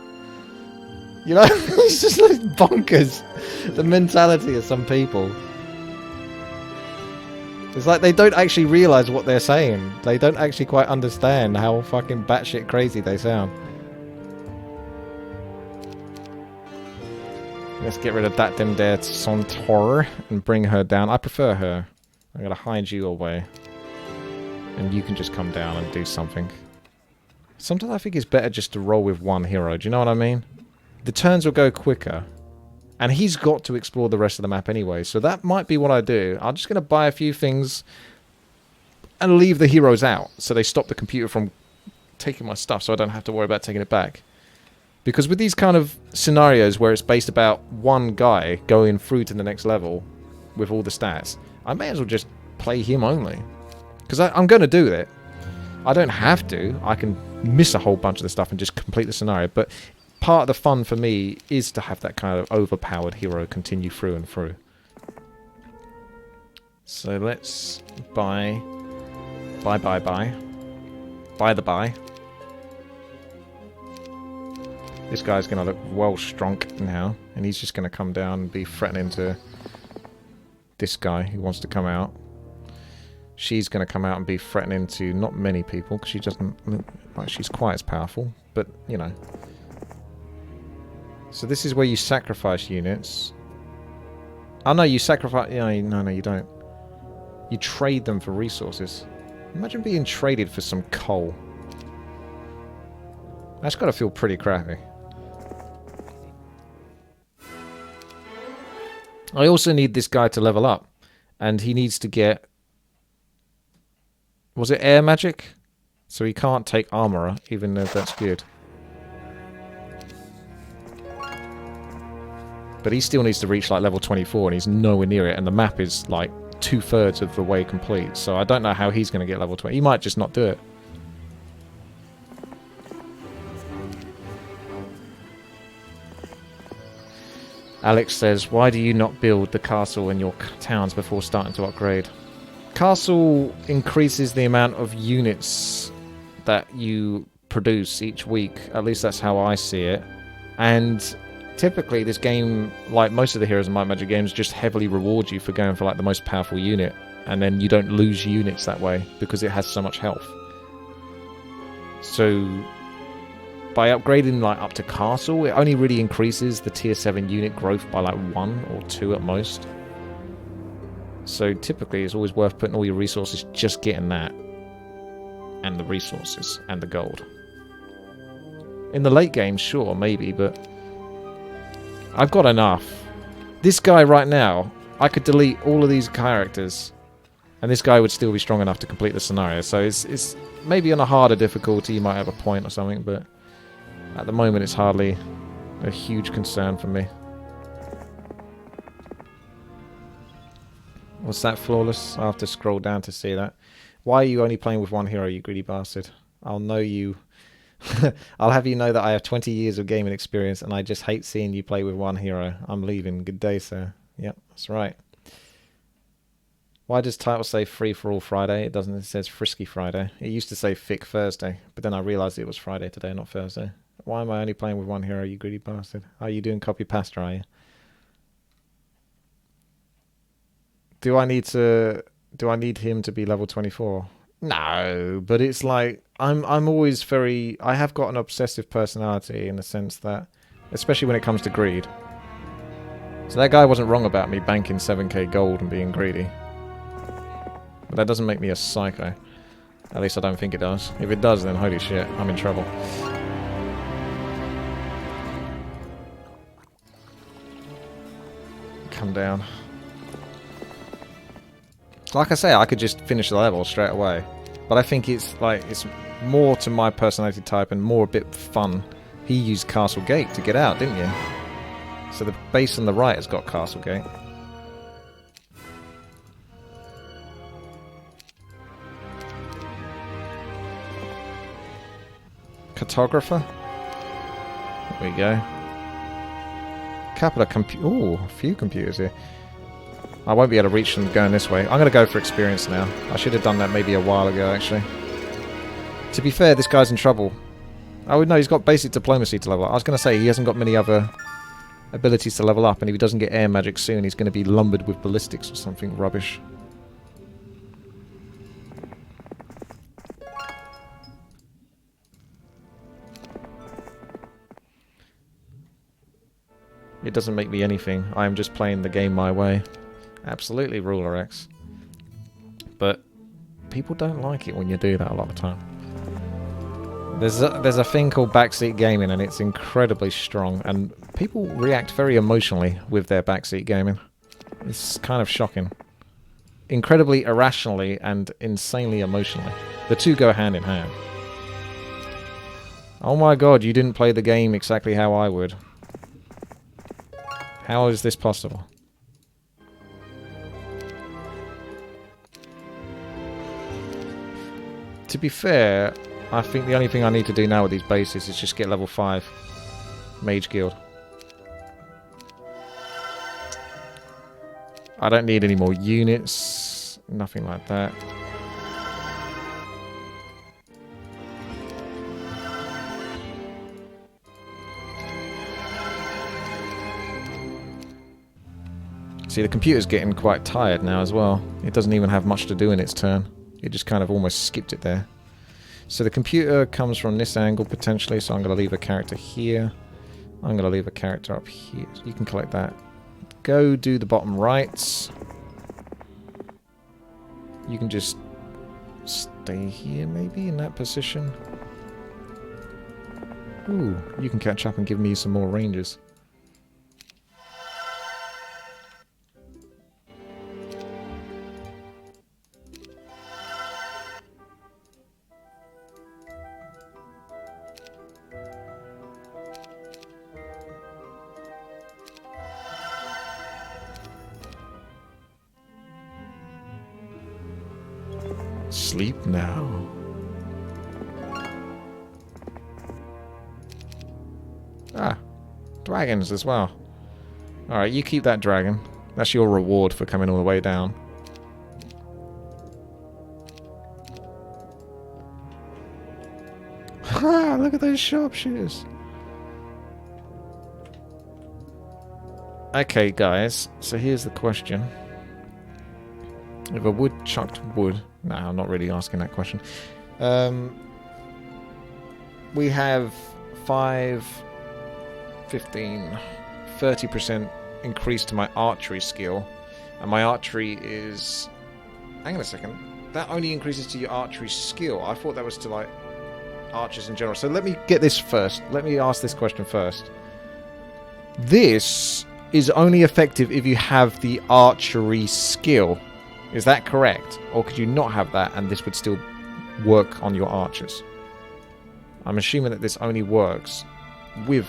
Speaker 1: You know? It's just like bonkers. The mentality of some people. It's like they don't actually realise what they're saying. They don't actually quite understand how fucking batshit crazy they sound. Let's get rid of that dim there Centaur and bring her down. I prefer her. I'm going to hide you away. And you can just come down and do something. Sometimes I think it's better just to roll with one hero. Do you know what I mean? The turns will go quicker. And he's got to explore the rest of the map anyway. So that might be what I do. I'm just going to buy a few things and leave the heroes out. So they stop the computer from taking my stuff so I don't have to worry about taking it back. Because with these kind of scenarios where it's based about one guy going through to the next level with all the stats, I may as well just play him only. Because I'm going to do it. I don't have to. I can miss a whole bunch of the stuff and just complete the scenario. But part of the fun for me is to have that kind of overpowered hero continue through and through. So let's buy the buy. This guy's going to look well strunk now, and he's just going to come down and be threatening to this guy who wants to come out. She's going to come out and be threatening to not many people, because she doesn't look like she's quite as powerful, but, you know. So this is where you sacrifice units. Oh no, you sacrifice... No, you don't. You trade them for resources. Imagine being traded for some coal. That's got to feel pretty crappy. I also need this guy to level up. And he needs to get... Was it air magic? So he can't take armorer, even though that's good. But he still needs to reach like level 24 and he's nowhere near it. And the map is like 2/3 of the way complete. So I don't know how he's going to get level 20. He might just not do it. Alex says, why do you not build the castle in your towns before starting to upgrade? Castle increases the amount of units that you produce each week. At least that's how I see it. And typically this game, like most of the Heroes of Might and Magic games, just heavily rewards you for going for like the most powerful unit. And then you don't lose units that way because it has so much health. So by upgrading like up to Castle, it only really increases the tier 7 unit growth by like 1 or 2 at most. So typically it's always worth putting all your resources just getting that. And the resources and the gold. In the late game, sure, maybe, but I've got enough. This guy right now, I could delete all of these characters and this guy would still be strong enough to complete the scenario. So it's maybe on a harder difficulty, you might have a point or something, but at the moment it's hardly a huge concern for me. What's that, Flawless? I'll have to scroll down to see that. Why are you only playing with one hero, you greedy bastard? I'll know you. I'll have you know that I have 20 years of gaming experience and I just hate seeing you play with one hero. I'm leaving. Good day, sir. Yep, that's right. Why does title say Free for All Friday? It doesn't. It says Frisky Friday. It used to say Thick Thursday, but then I realised it was Friday today, not Thursday. Why am I only playing with one hero, you greedy bastard? Are you doing copy pasta, are you? Do I need him to be level 24? No, but it's like I'm always very. I have got an obsessive personality in the sense that, especially when it comes to greed. So that guy wasn't wrong about me banking 7k gold and being greedy. But that doesn't make me a psycho. At least I don't think it does. If it does, then holy shit, I'm in trouble. Come down. Like I say, I could just finish the level straight away. But I think it's more to my personality type and more a bit fun. He used Castle Gate to get out, didn't you? So the base on the right has got Castle Gate. Cartographer. There we go. Ooh, a few computers here. I won't be able to reach them going this way. I'm going to go for experience now. I should have done that maybe a while ago, actually. To be fair, this guy's in trouble. Oh, no, he's got basic diplomacy to level up. I was going to say, he hasn't got many other abilities to level up, and if he doesn't get air magic soon, he's going to be lumbered with ballistics or something rubbish. It doesn't make me anything. I am just playing the game my way. Absolutely, Ruler X. But people don't like it when you do that a lot of the time. There's a thing called backseat gaming, and it's incredibly strong, and people react very emotionally with their backseat gaming. It's kind of shocking. Incredibly irrationally and insanely emotionally. The two go hand in hand. Oh my god, you didn't play the game exactly how I would. How is this possible? To be fair, I think the only thing I need to do now with these bases is just get level 5 Mage Guild. I don't need any more units, nothing like that. See, the computer's getting quite tired now as well. It doesn't even have much to do in its turn. It just kind of almost skipped it there. So the computer comes from this angle potentially, so I'm going to leave a character here. I'm going to leave a character up here. You can collect that. Go do the bottom rights. You can just stay here maybe in that position. Ooh, you can catch up and give me some more ranges. Sleep now. Ah, dragons as well. Alright, you keep that dragon. That's your reward for coming all the way down. Look at those sharpshooters. Okay, guys. So here's the question. If a wood chucked wood... No, I'm not really asking that question. We have 5, 15, 30% increase to my archery skill. And my archery is... Hang on a second. That only increases to your archery skill. I thought that was to, like, archers in general. So let me get this first. Let me ask this question first. This is only effective if you have the archery skill. Is that correct? Or could you not have that and this would still work on your archers? I'm assuming that this only works with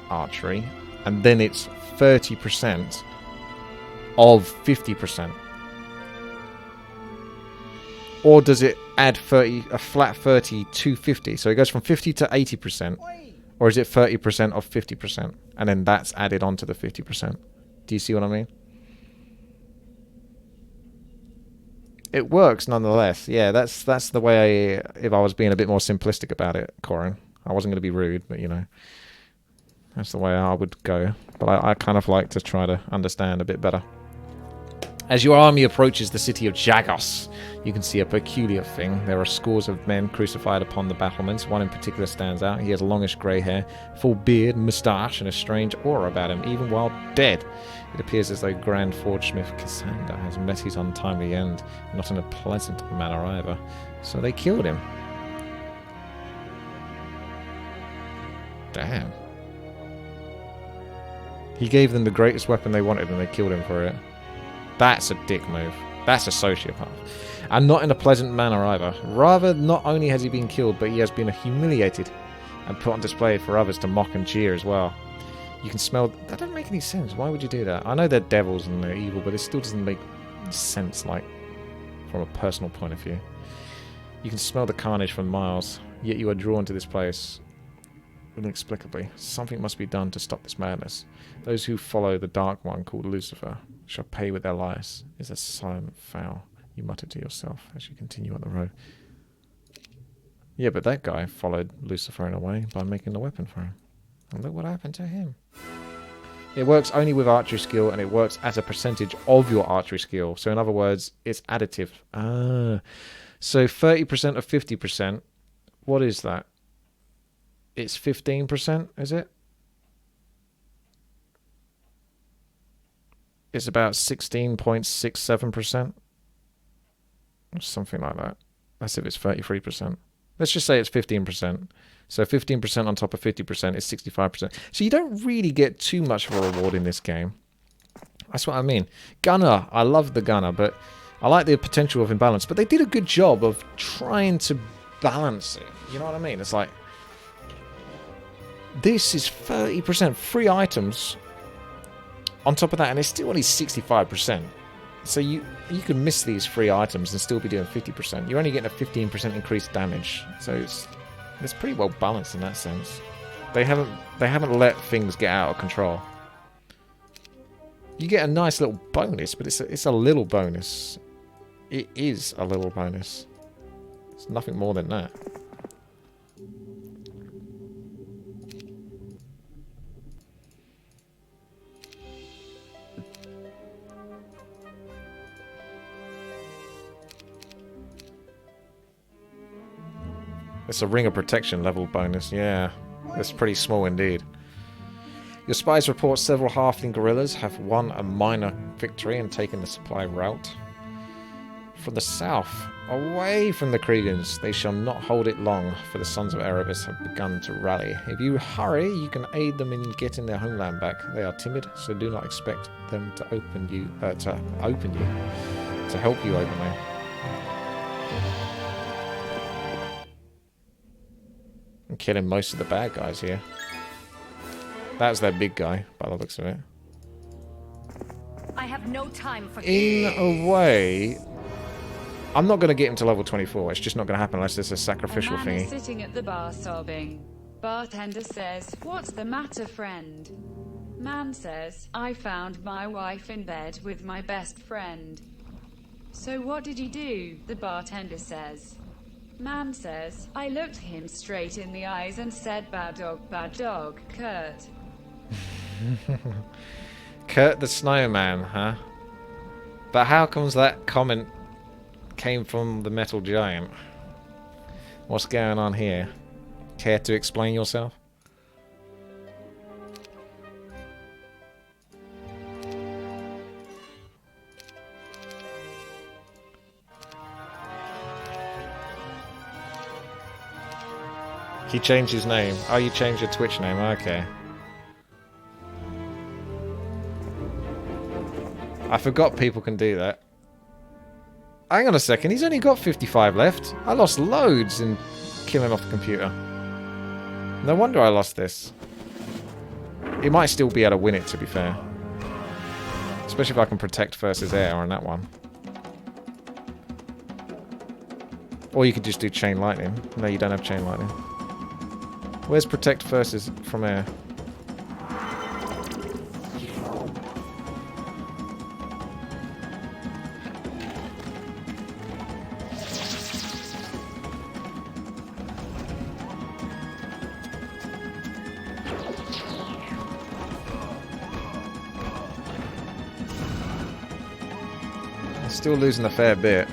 Speaker 1: archery, and then it's 30% of 50%. Or does it add a flat 30 to 50? So it goes from 50 to 80%. Or is it 30% of 50%? And then that's added on to the 50%. Do you see what I mean? It works nonetheless. Yeah, that's the way if I was being a bit more simplistic about it, Corin. I wasn't going to be rude, but you know. That's the way I would go. But I kind of like to try to understand a bit better. As your army approaches the city of Jagos, you can see a peculiar thing. There are scores of men crucified upon the battlements. One in particular stands out. He has longish grey hair, full beard, moustache, and a strange aura about him, even while dead. It appears as though Grand Forgesmith Cassander has met his untimely end, not in a pleasant manner either. So they killed him. Damn. He gave them the greatest weapon they wanted and they killed him for it. That's a dick move. That's a sociopath. And not in a pleasant manner either. Rather, not only has he been killed, but he has been humiliated and put on display for others to mock and jeer as well. You can smell... That doesn't make any sense. Why would you do that? I know they're devils and they're evil, but it still doesn't make sense, like, from a personal point of view. You can smell the carnage from miles, yet you are drawn to this place inexplicably. Something must be done to stop this madness. Those who follow the Dark One, called Lucifer, shall pay with their lives. Is a silent foul, you mutter to yourself as you continue on the road. Yeah, but that guy followed Lucifer in a way by making the weapon for him. And look what happened to him. It works only with archery skill, and it works as a percentage of your archery skill. So in other words, it's additive. So 30% of 50%, what is that? It's 15%, is it? It's about 16.67%. Or something like that. That's if it's 33%. Let's just say it's 15%. So 15% on top of 50% is 65%. So you don't really get too much of a reward in this game. That's what I mean. Gunner, I love the gunner, but I like the potential of imbalance. But they did a good job of trying to balance it. You know what I mean? It's like, this is 30% free items on top of that, and it's still only 65%. So you can miss these free items and still be doing 50%. You're only getting a 15% increased damage. So it's pretty well balanced in that sense. They haven't let things get out of control. You get a nice little bonus, but it's a little bonus. It is a little bonus. It's nothing more than that. It's a ring of protection level bonus, yeah. That's pretty small indeed. Your spies report several halfling guerrillas have won a minor victory and taken the supply route. From the south, away from the Kriegans, they shall not hold it long, for the sons of Erebus have begun to rally. If you hurry, you can aid them in getting their homeland back. They are timid, so do not expect them to help you openly. I'm killing most of the bad guys here. That was that big guy, by the looks of it.
Speaker 4: I have no time for...
Speaker 1: In a way, I'm not going to get him to level 24. It's just not going to happen unless there's a sacrificial
Speaker 3: A man is
Speaker 1: thingy.
Speaker 3: sitting at the bar sobbing. Bartender says, "What's the matter, friend?" Man says, "I found my wife in bed with my best friend." "So what did you do?" the bartender says. Man says, I looked him straight in the eyes and said, bad dog, Kurt.
Speaker 1: Kurt the Snowman, huh? But how comes that comment came from the metal giant? What's going on here? Care to explain yourself? He changed his name. Oh, you changed your Twitch name. Okay. I forgot people can do that. Hang on a second. He's only got 55 left. I lost loads in killing off the computer. No wonder I lost this. He might still be able to win it, to be fair. Especially if I can protect versus air on that one. Or you could just do chain lightning. No, you don't have chain lightning. Where's protect versus from air? Still losing a fair bit.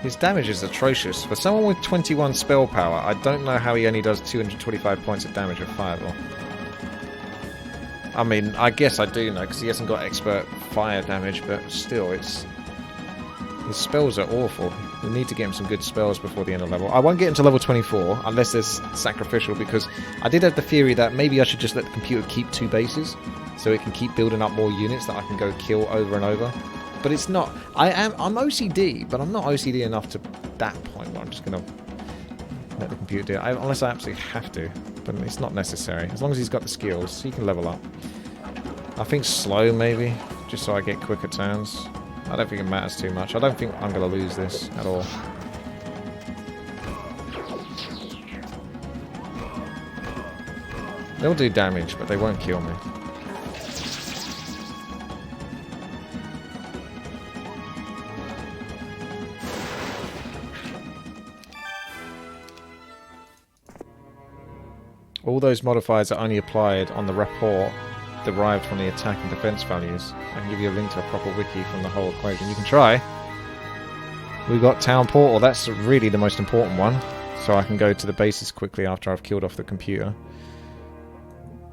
Speaker 1: His damage is atrocious. For someone with 21 spell power, I don't know how he only does 225 points of damage with Fireball. I mean, I guess I do know, because he hasn't got expert fire damage, but still, it's... His spells are awful. We need to get him some good spells before the end of level. I won't get him to level 24, unless there's sacrificial, because I did have the theory that maybe I should just let the computer keep 2 bases, so it can keep building up more units that I can go kill over and over. But it's not. I'm OCD, but I'm not OCD enough to that point where I'm just going to let the computer do it. Unless I absolutely have to. But it's not necessary. As long as he's got the skills, he can level up. I think slow, maybe, just so I get quicker turns. I don't think it matters too much. I don't think I'm going to lose this at all. They'll do damage, but they won't kill me. All those modifiers are only applied on the rapport derived from the attack and defense values. I can give you a link to a proper wiki from the whole equation. You can try. We've got Town Portal. That's really the most important one. So I can go to the bases quickly after I've killed off the computer.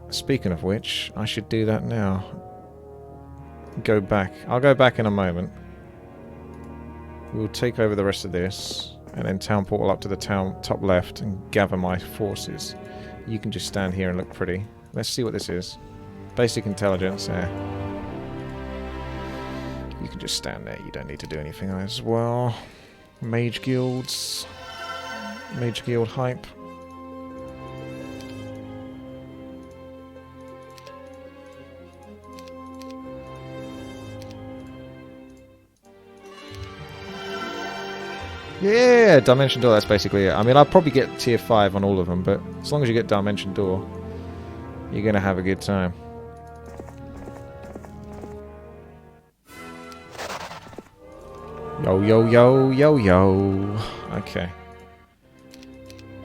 Speaker 1: Speaking of which, I should do that now. Go back. I'll go back in a moment. We'll take over the rest of this. And then Town Portal up to the town top left and gather my forces. You can just stand here and look pretty. Let's see what this is. Basic intelligence, yeah. You can just stand there. You don't need to do anything as well. Mage guilds. Mage guild hype. Yeah, Dimension Door, that's basically it. I mean, I'll probably get tier 5 on all of them, but as long as you get Dimension Door, you're going to have a good time. Yo, yo, yo, yo, yo. Okay.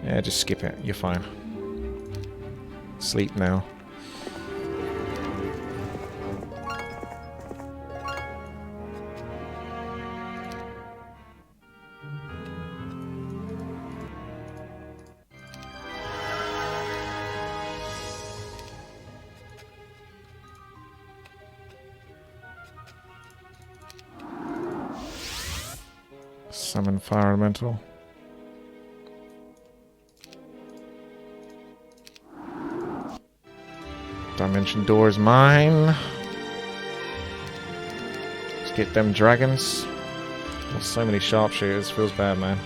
Speaker 1: Yeah, just skip it. You're fine. Sleep now. Summon Fire Elemental. Dimension Door is mine. Let's get them dragons. There's so many sharpshooters, feels bad, man.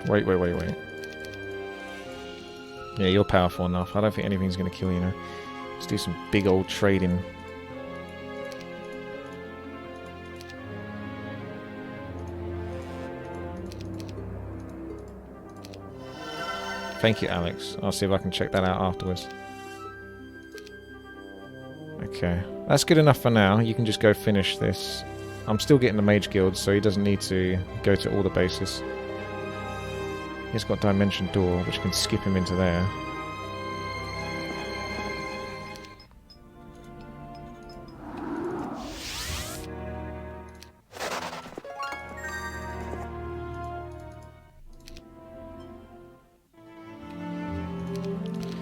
Speaker 1: Wait. Yeah, you're powerful enough. I don't think anything's going to kill you now. Let's do some big old trading. Thank you, Alex. I'll see if I can check that out afterwards. Okay. That's good enough for now. You can just go finish this. I'm still getting the Mage Guild, so he doesn't need to go to all the bases. He's got Dimension Door, which can skip him into there.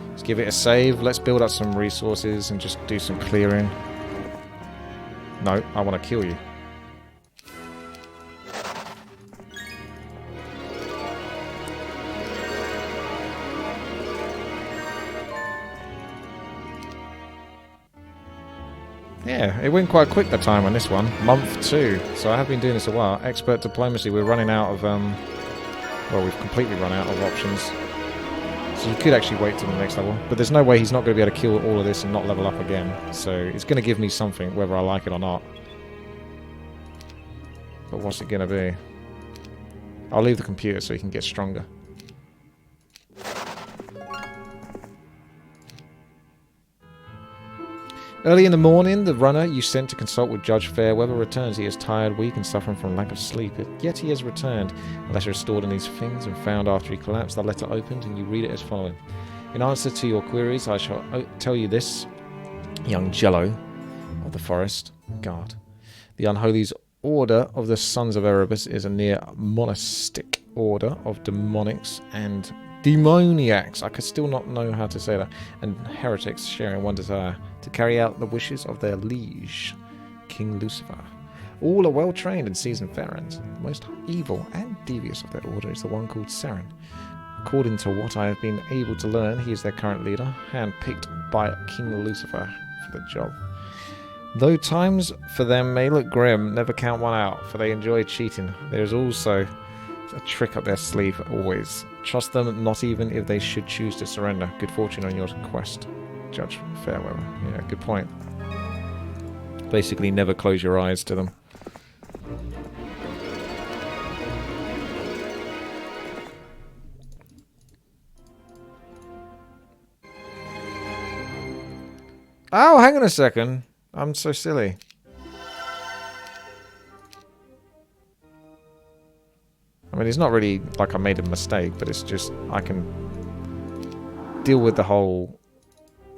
Speaker 1: Let's give it a save. Let's build up some resources and just do some clearing. No, I want to kill you. Yeah, it went quite quick the time on this one. Month 2. So I have been doing this a while. Expert diplomacy. We're running out of, well, we've completely run out of options. So you could actually wait till the next level. But there's no way he's not going to be able to kill all of this and not level up again. So it's going to give me something, whether I like it or not. But what's it going to be? I'll leave the computer so he can get stronger. Early in the morning, the runner you sent to consult with Judge Fairweather returns. He is tired, weak, and suffering from lack of sleep. Yet he has returned. A letter is stored in these things and found after he collapsed. The letter opened, and you read it as following. In answer to your queries, I shall tell you this, young Jello of the forest guard. The Unholy's order of the Sons of Erebus is a near monastic order of demonics and demoniacs, I could still not know how to say that, and heretics sharing one desire, to carry out the wishes of their liege, King Lucifer. All are well trained and seasoned Pharaohs. The most evil and devious of that order is the one called Saren. According to what I have been able to learn, he is their current leader, handpicked by King Lucifer for the job. Though times for them may look grim, never count one out, for they enjoy cheating. There is also a trick up their sleeve always. Trust them, not even if they should choose to surrender. Good fortune on your quest, Judge Fairweather. Yeah, good point. Basically, never close your eyes to them. Oh, hang on a second. I'm so silly. I mean, it's not really like I made a mistake, but it's just I can deal with the whole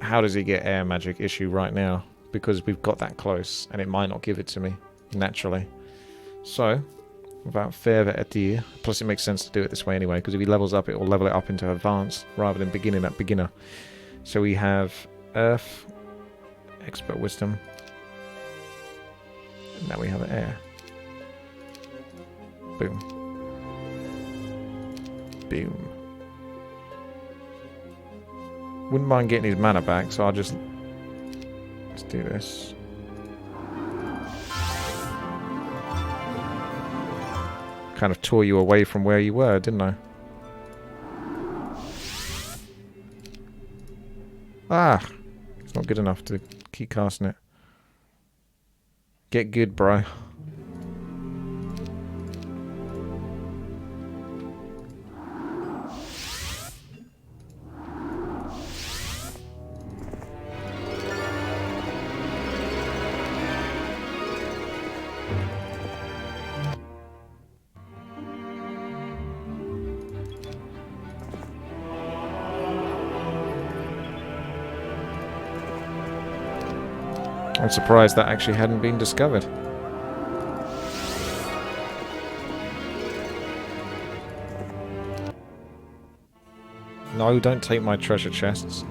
Speaker 1: how does he get air magic issue right now, because we've got that close and it might not give it to me naturally. So, without further ado, plus it makes sense to do it this way anyway, because if he levels up, it will level it up into advanced rather than beginning at beginner. So we have Earth, Expert Wisdom, and now we have air. Boom. Boom. Wouldn't mind getting his mana back, so let's do this. Kind of tore you away from where you were, didn't I? Ah! It's not good enough to keep casting it. Get good, bro. I'm surprised that actually hadn't been discovered. No, don't take my treasure chests.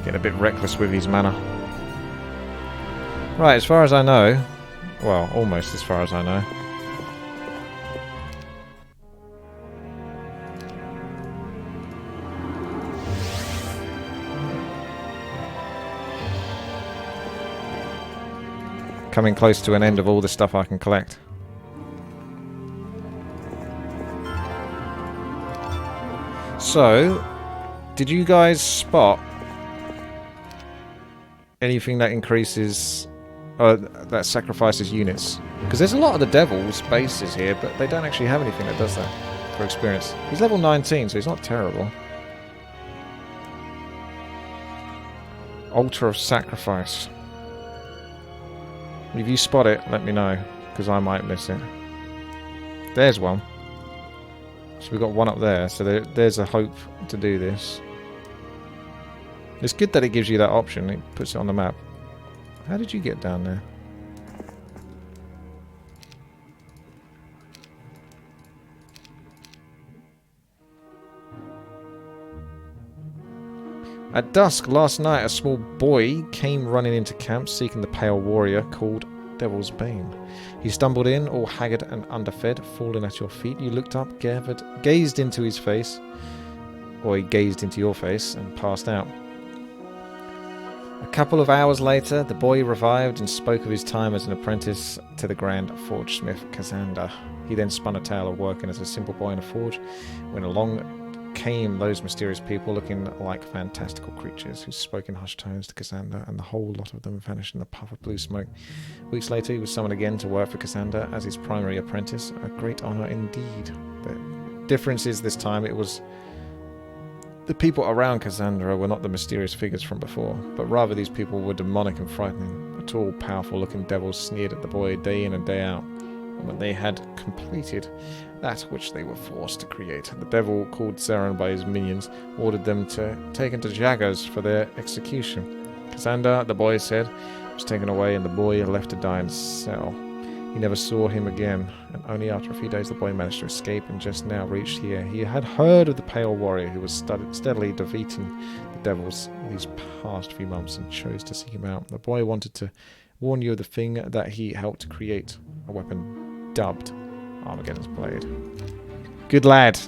Speaker 1: Getting a bit reckless with his mana. Right, as far as I know, well, almost as far as I know. Coming close to an end of all the stuff I can collect. So, did you guys spot anything that increases, that sacrifices units? Because there's a lot of the Devil's bases here, but they don't actually have anything that does that for experience. He's level 19, so he's not terrible. Altar of Sacrifice. If you spot it, let me know, because I might miss it. There's one. So we've got one up there, so there's a hope to do this. It's good that it gives you that option, it puts it on the map. How did you get down there? At dusk last night, a small boy came running into camp seeking the pale warrior called Devil's Bane. He stumbled in, all haggard and underfed, falling at your feet. You looked up, gazed into his face, or he gazed into your face, and passed out. A couple of hours later, the boy revived and spoke of his time as an apprentice to the grand forge smith Cassander. He then spun a tale of working as a simple boy in a forge, when along came those mysterious people looking like fantastical creatures who spoke in hushed tones to Cassander, and the whole lot of them vanished in a puff of blue smoke. Weeks later, he was summoned again to work for Cassander as his primary apprentice. A great honour indeed. The difference is this time it was the people around Cassander were not the mysterious figures from before, but rather these people were demonic and frightening. A tall, powerful-looking devil sneered at the boy day in and day out. And when they had completed that which they were forced to create, the devil, called Zaron by his minions, ordered them to take into Jaggers for their execution. Cassander, the boy said, was taken away, and the boy left to die in a cell. He never saw him again, and only after a few days the boy managed to escape and just now reached here. He had heard of the Pale Warrior who was steadily defeating the devils these past few months and chose to seek him out. The boy wanted to warn you of the thing that he helped create, a weapon dubbed Armageddon's Blade. Good lad.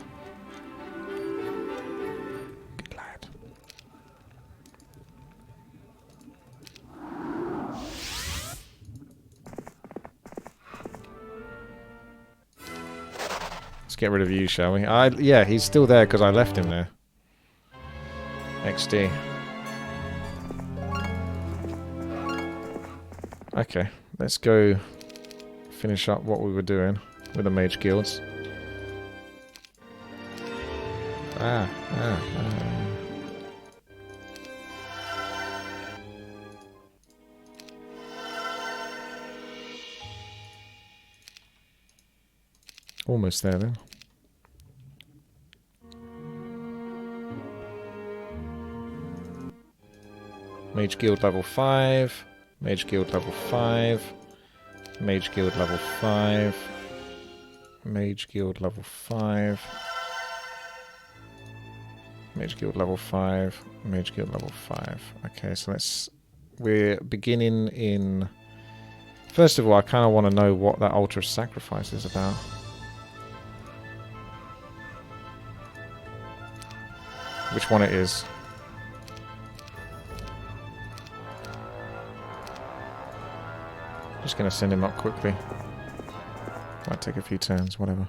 Speaker 1: Good lad. Let's get rid of you, shall we? Yeah, he's still there because I left him there. XD. Okay, let's go finish up what we were doing with the mage guilds. Almost there then. Mage guild level 5. Mage guild level 5. Mage guild level 5. Mage guild level 5. Mage guild level 5. Mage guild level 5. Okay, so we're beginning in... First of all, I kind of want to know what that Altar of Sacrifice is about. Which one it is. Just going to send him up quickly. Might take a few turns, whatever.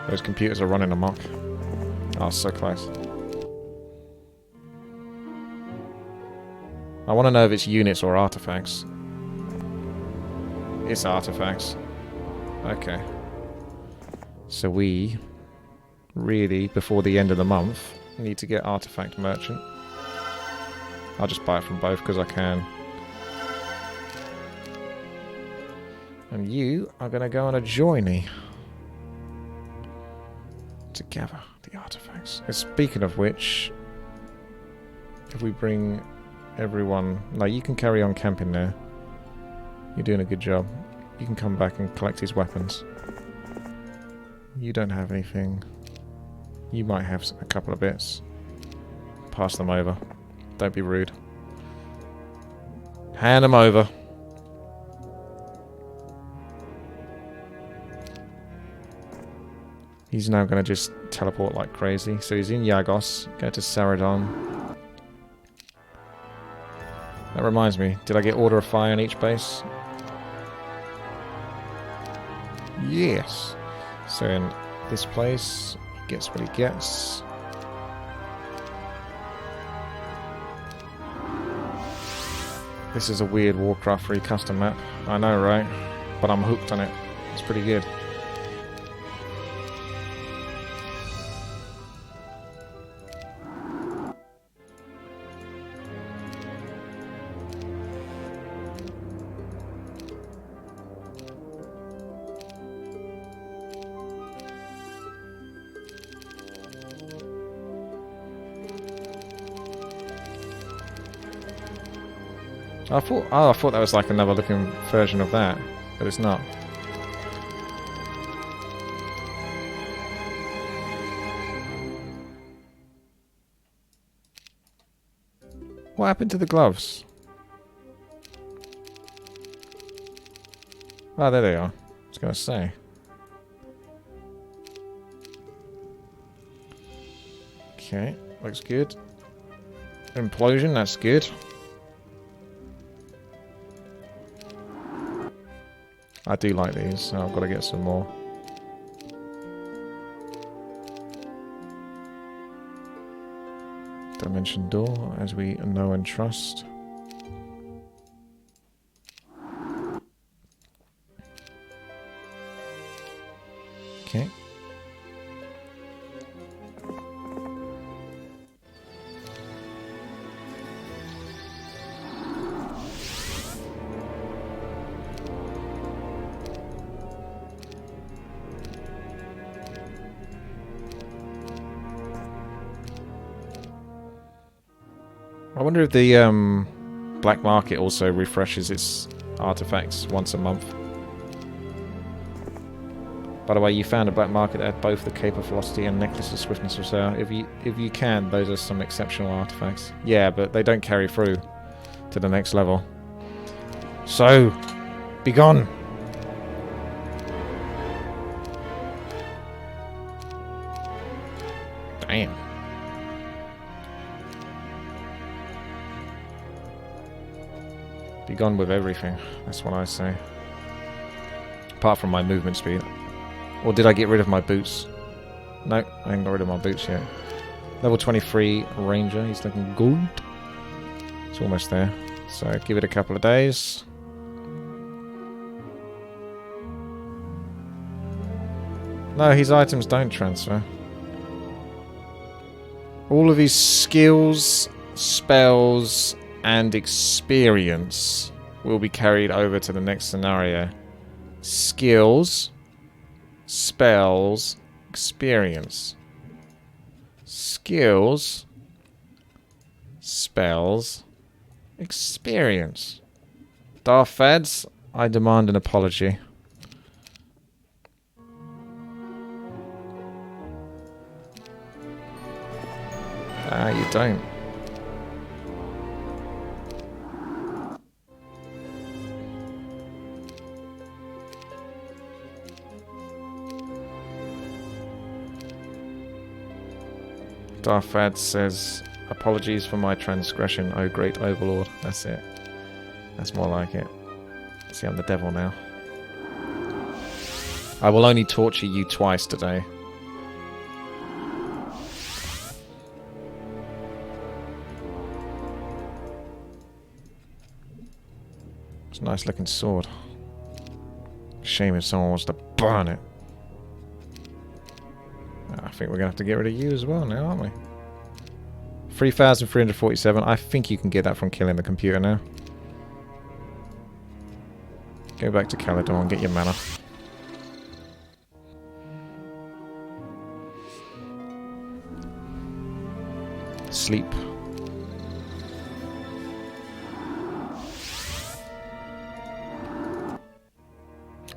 Speaker 1: Those computers are running amok. Oh, so close. I want to know if it's units or artifacts. It's artifacts. Okay. So we really, before the end of the month, need to get Artifact Merchant. I'll just buy it from both because I can. And you are going to go on a journey to gather the artifacts. And speaking of which, if we bring everyone... Like, you can carry on camping there. You're doing a good job. You can come back and collect his weapons. You don't have anything. You might have a couple of bits. Pass them over. Don't be rude. Hand them over. He's now going to just teleport like crazy. So he's in Yagos. Go to Saradon. reminds me. Did I get Order of Fire on each base? Yes. So in this place, he gets what he gets. This is a weird Warcraft 3 custom map. I know, right? But I'm hooked on it. It's pretty good. I thought that was like another looking version of that, but it's not. What happened to the gloves? Oh, there they are. I was going to say. Okay, looks good. Implosion, that's good. I do like these, so I've got to get some more. Dimension door, as we know and trust. Okay. I wonder if the black market also refreshes its artifacts once a month. By the way, you found a black market that had both the Cape of Velocity and Necklace of Swiftness for sale. If you can, those are some exceptional artifacts. Yeah, but they don't carry through to the next level. So, be gone! Damn. Be gone with everything. That's what I say. Apart from my movement speed. Or did I get rid of my boots? No, I ain't got rid of my boots yet. Level 23 Ranger. He's looking good. It's almost there. So give it a couple of days. No, his items don't transfer. All of his skills, spells, and experience will be carried over to the next scenario. Skills, spells, experience. Skills, spells, experience. Darth Fads, I demand an apology. Ah, you don't. Darfad says, apologies for my transgression, O great overlord. That's it. That's more like it. See, I'm the devil now. I will only torture you twice today. It's a nice looking sword. Shame if someone wants to burn it. I think we're going to have to get rid of you as well now, aren't we? 3,347. I think you can get that from killing the computer now. Go back to Caledon and get your mana. Sleep.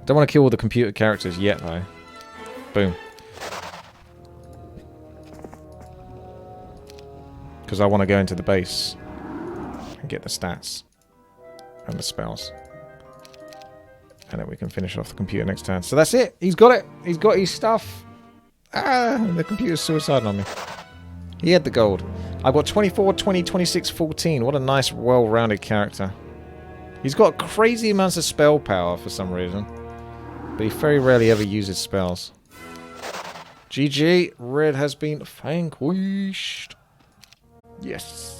Speaker 1: Don't want to kill all the computer characters yet, though. Boom. Because I want to go into the base and get the stats and the spells. And then we can finish off the computer next turn. So that's it. He's got it. He's got his stuff. Ah, the computer's suiciding on me. He had the gold. I've got 24, 20, 26, 14. What a nice, well-rounded character. He's got crazy amounts of spell power for some reason. But he very rarely ever uses spells. GG. Red has been vanquished. Yes.